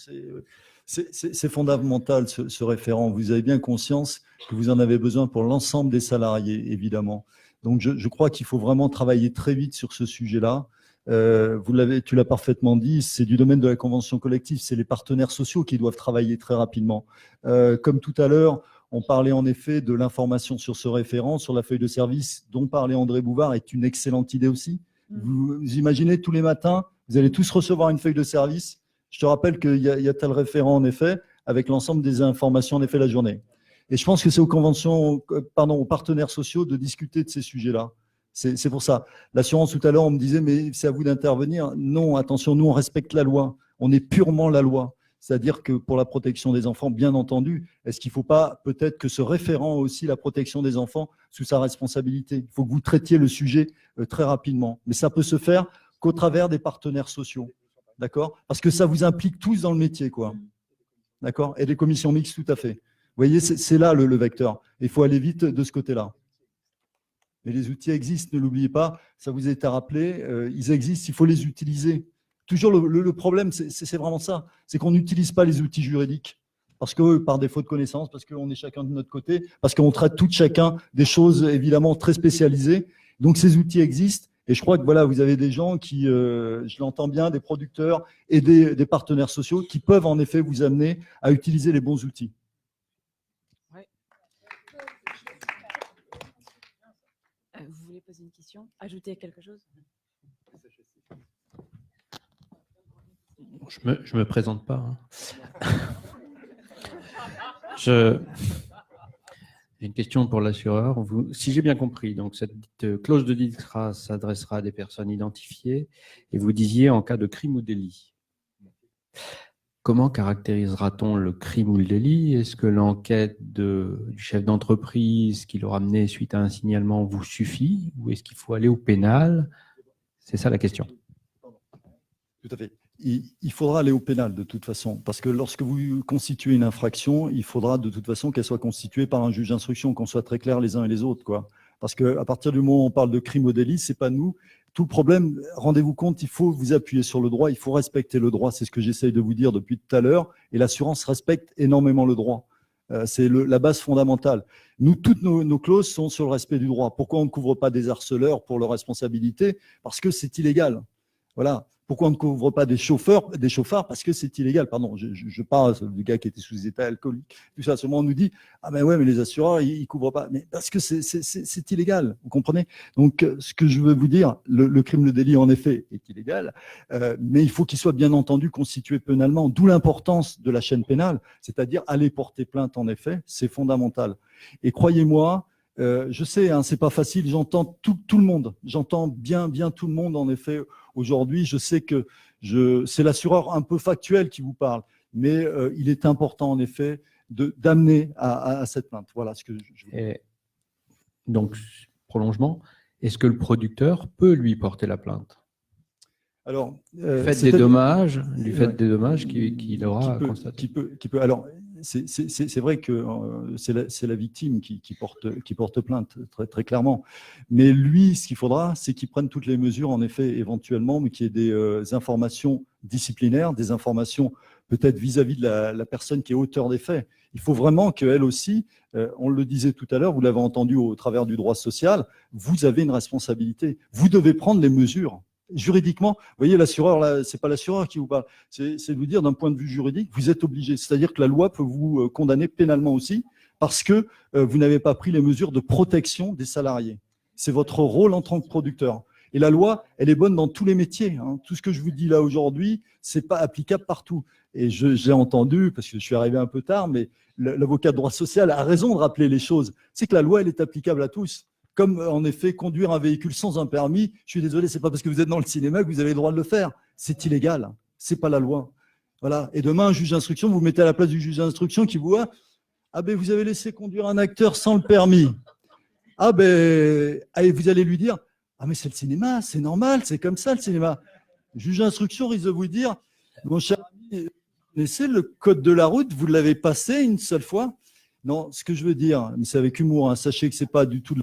c'est fondamental, ce référent. Vous avez bien conscience que vous en avez besoin pour l'ensemble des salariés, évidemment. Donc, je crois qu'il faut vraiment travailler très vite sur ce sujet-là. Tu l'as parfaitement dit, c'est du domaine de la convention collective, c'est les partenaires sociaux qui doivent travailler très rapidement. Comme tout à l'heure, on parlait en effet de l'information sur ce référent, sur la feuille de service dont parlait André Bouvard, est une excellente idée aussi. Vous imaginez, tous les matins, vous allez tous recevoir une feuille de service. Je te rappelle qu'il y a tel référent en effet, avec l'ensemble des informations en effet la journée. Et je pense que c'est aux partenaires sociaux de discuter de ces sujets-là. C'est pour ça. L'assurance, tout à l'heure, on me disait, mais c'est à vous d'intervenir. Non, attention, nous, on respecte la loi. On est purement la loi. C'est-à-dire que pour la protection des enfants, bien entendu, est-ce qu'il ne faut pas peut-être que ce référent aussi la protection des enfants sous sa responsabilité? Il faut que vous traitiez le sujet très rapidement. Mais ça peut se faire qu'au travers des partenaires sociaux. D'accord? Parce que ça vous implique tous dans le métier, quoi. D'accord? Et des commissions mixtes, tout à fait. Vous voyez, c'est là le vecteur. Il faut aller vite de ce côté-là. Mais les outils existent, ne l'oubliez pas, ça vous a été rappelé, ils existent, il faut les utiliser. Toujours le problème, c'est vraiment ça, c'est qu'on n'utilise pas les outils juridiques, parce que par défaut de connaissance, parce qu'on est chacun de notre côté, parce qu'on traite tout chacun des choses évidemment très spécialisées. Donc ces outils existent, et je crois que voilà, vous avez des gens qui, je l'entends bien, des producteurs et des partenaires sociaux qui peuvent en effet vous amener à utiliser les bons outils. Vous voulez poser une question? Ajouter quelque chose? Je me présente pas. J'ai une question pour l'assureur. Si j'ai bien compris, donc cette clause de DILCRA s'adressera à des personnes identifiées, et vous disiez en cas de crime ou délit. Comment caractérisera-t-on le crime ou le délit? Est-ce que l'enquête du chef d'entreprise qui l'aura amené suite à un signalement vous suffit, ou est-ce qu'il faut aller au pénal? C'est ça la question. Tout à fait. Il faudra aller au pénal de toute façon, parce que lorsque vous constituez une infraction, il faudra de toute façon qu'elle soit constituée par un juge d'instruction, qu'on soit très clairs les uns et les autres, quoi. Parce qu'à partir du moment où on parle de crime ou délit, c'est pas nous. Tout le problème, rendez-vous compte, il faut vous appuyer sur le droit, il faut respecter le droit, c'est ce que j'essaye de vous dire depuis tout à l'heure, et l'assurance respecte énormément le droit. C'est la base fondamentale. Nous, toutes nos clauses sont sur le respect du droit. Pourquoi on ne couvre pas des harceleurs pour leur responsabilité? Parce que c'est illégal. Voilà. Pourquoi on ne couvre pas des chauffards? Parce que c'est illégal. Pardon, je parle du gars qui était sous état alcoolique. Tout ça, seulement on nous dit ah ben ouais, mais les assureurs ils couvrent pas. Mais parce que c'est illégal. Vous comprenez? Donc ce que je veux vous dire, le crime, le délit en effet est illégal, mais il faut qu'il soit bien entendu constitué pénalement. D'où l'importance de la chaîne pénale, c'est-à-dire aller porter plainte. En effet, c'est fondamental. Et croyez-moi. Je sais, hein, c'est pas facile. J'entends tout le monde. J'entends bien tout le monde. En effet, aujourd'hui, je sais que c'est l'assureur un peu factuel qui vous parle, mais il est important en effet d'amener à cette plainte. Voilà ce que je veux dire. Donc, prolongement, est-ce que le producteur peut lui porter la plainte? Alors, du fait des dommages qu'il aura constaté. Qui peut. Alors, c'est vrai que c'est la victime qui porte plainte, très clairement. Mais lui, ce qu'il faudra, c'est qu'il prenne toutes les mesures, en effet, éventuellement, mais qu'il y ait des informations disciplinaires, des informations peut-être vis-à-vis de la personne qui est auteur des faits. Il faut vraiment qu'elle aussi, on le disait tout à l'heure, vous l'avez entendu au travers du droit social, vous avez une responsabilité. Vous devez prendre les mesures. Juridiquement, vous voyez, l'assureur, là, c'est pas l'assureur qui vous parle, c'est de vous dire d'un point de vue juridique, vous êtes obligé. C'est-à-dire que la loi peut vous condamner pénalement aussi parce que vous n'avez pas pris les mesures de protection des salariés. C'est votre rôle en tant que producteur. Et la loi, elle est bonne dans tous les métiers. Hein. Tout ce que je vous dis là aujourd'hui, c'est pas applicable partout. Et j'ai entendu, parce que je suis arrivé un peu tard, mais l'avocat de droit social a raison de rappeler les choses. C'est que la loi, elle est applicable à tous. Comme en effet conduire un véhicule sans un permis, je suis désolé, c'est pas parce que vous êtes dans le cinéma que vous avez le droit de le faire. C'est illégal, c'est pas la loi. Voilà. Et demain, un juge d'instruction, vous mettez à la place du juge d'instruction qui vous voit, ah ben vous avez laissé conduire un acteur sans le permis. Ah ben, allez, vous allez lui dire, ah mais c'est le cinéma, c'est normal, c'est comme ça le cinéma. Le juge d'instruction risque de vous dire, mon cher ami, vous connaissez le code de la route, vous l'avez passé une seule fois. Non, ce que je veux dire, mais c'est avec humour, hein, sachez que c'est pas du tout le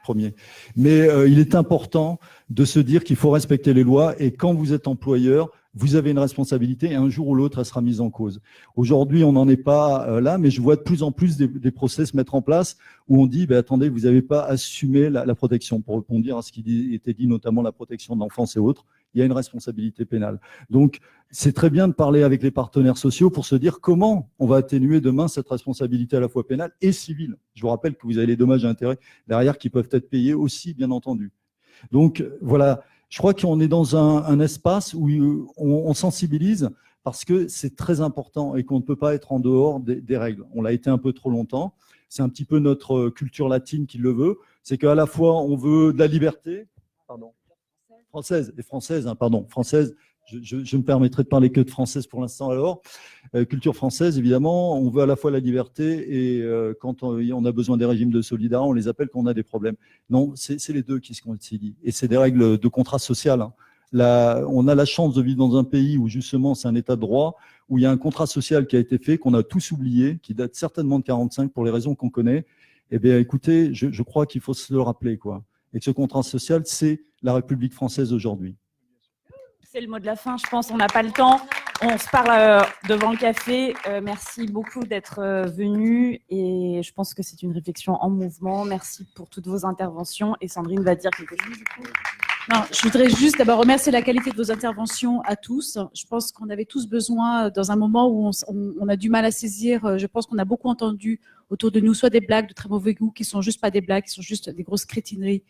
premier. Mais il est important de se dire qu'il faut respecter les lois et quand vous êtes employeur, vous avez une responsabilité et un jour ou l'autre, elle sera mise en cause. Aujourd'hui, on n'en est pas là, mais je vois de plus en plus des procès se mettre en place où on dit, ben, attendez, vous n'avez pas assumé la protection. Pour répondre à ce qui était dit, notamment la protection de l'enfance et autres, il y a une responsabilité pénale. Donc, c'est très bien de parler avec les partenaires sociaux pour se dire comment on va atténuer demain cette responsabilité à la fois pénale et civile. Je vous rappelle que vous avez les dommages et intérêts derrière qui peuvent être payés aussi, bien entendu. Donc, voilà. Je crois qu'on est dans un espace où on sensibilise parce que c'est très important et qu'on ne peut pas être en dehors des règles. On l'a été un peu trop longtemps. C'est un petit peu notre culture latine qui le veut. C'est qu'à la fois, on veut de la liberté, française, je me permettrai de parler que de française pour l'instant alors. Culture française, évidemment, on veut à la fois la liberté et quand on a besoin des régimes de solidarité, on les appelle quand on a des problèmes. Non, c'est les deux qui se concilient. Et c'est des règles de contrat social. Hein. Là, on a la chance de vivre dans un pays où justement c'est un état de droit, où il y a un contrat social qui a été fait, qu'on a tous oublié, qui date certainement de 45 pour les raisons qu'on connaît. Eh bien, écoutez, je crois qu'il faut se le rappeler, quoi. Et que ce contrat social, c'est la République française aujourd'hui. C'est le mot de la fin, je pense. On n'a pas le temps. On se parle devant le café. Merci beaucoup d'être venu et je pense que c'est une réflexion en mouvement. Merci pour toutes vos interventions et Sandrine va dire quelque chose. Non, je voudrais juste d'abord remercier la qualité de vos interventions à tous. Je pense qu'on avait tous besoin, dans un moment où on a du mal à saisir, je pense qu'on a beaucoup entendu autour de nous soit des blagues de très mauvais goût qui sont juste pas des blagues, qui sont juste des grosses crétineries,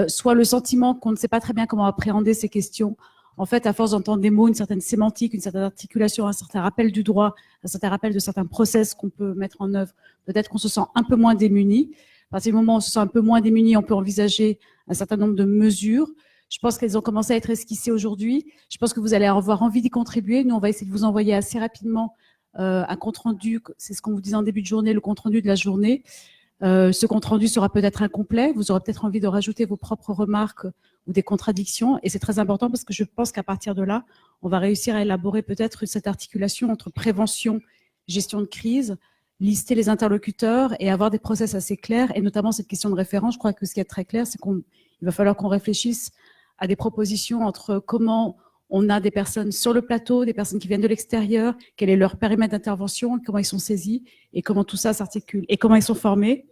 soit le sentiment qu'on ne sait pas très bien comment appréhender ces questions. En fait, à force d'entendre des mots, une certaine sémantique, une certaine articulation, un certain rappel du droit, un certain rappel de certains process qu'on peut mettre en œuvre, peut-être qu'on se sent un peu moins démuni. À partir du moment où on se sent un peu moins démuni, on peut envisager un certain nombre de mesures. Je pense qu'elles ont commencé à être esquissées aujourd'hui. Je pense que vous allez avoir envie d'y contribuer. Nous, on va essayer de vous envoyer assez rapidement un compte-rendu. C'est ce qu'on vous disait en début de journée, le compte-rendu de la journée. Ce compte-rendu sera peut-être incomplet. Vous aurez peut-être envie de rajouter vos propres remarques ou des contradictions. Et c'est très important parce que je pense qu'à partir de là, on va réussir à élaborer peut-être cette articulation entre prévention, gestion de crise, lister les interlocuteurs et avoir des process assez clairs. Et notamment cette question de référence, je crois que ce qui est très clair, c'est qu'il va falloir qu'on réfléchisse à des propositions entre comment on a des personnes sur le plateau, des personnes qui viennent de l'extérieur, quel est leur périmètre d'intervention, comment ils sont saisis et comment tout ça s'articule et comment ils sont formés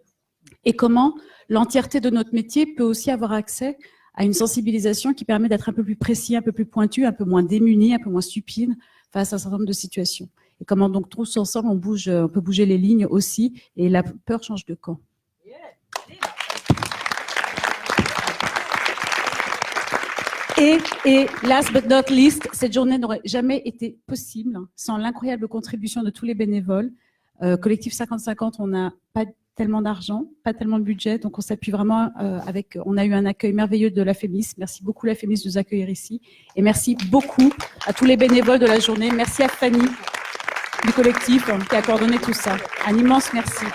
et comment l'entièreté de notre métier peut aussi avoir accès à une sensibilisation qui permet d'être un peu plus précis, un peu plus pointu, un peu moins démuni, un peu moins stupide face à un certain nombre de situations. Et comment donc tous ensemble, on peut bouger les lignes aussi, et la peur change de camp. Et last but not least, cette journée n'aurait jamais été possible sans l'incroyable contribution de tous les bénévoles. Collectif 50-50, on n'a pas tellement d'argent, pas tellement de budget, donc on s'appuie vraiment on a eu un accueil merveilleux de la FEMIS. Merci beaucoup la FEMIS de nous accueillir ici. Et merci beaucoup à tous les bénévoles de la journée. Merci à Fanny du collectif qui a coordonné tout ça. Un immense merci.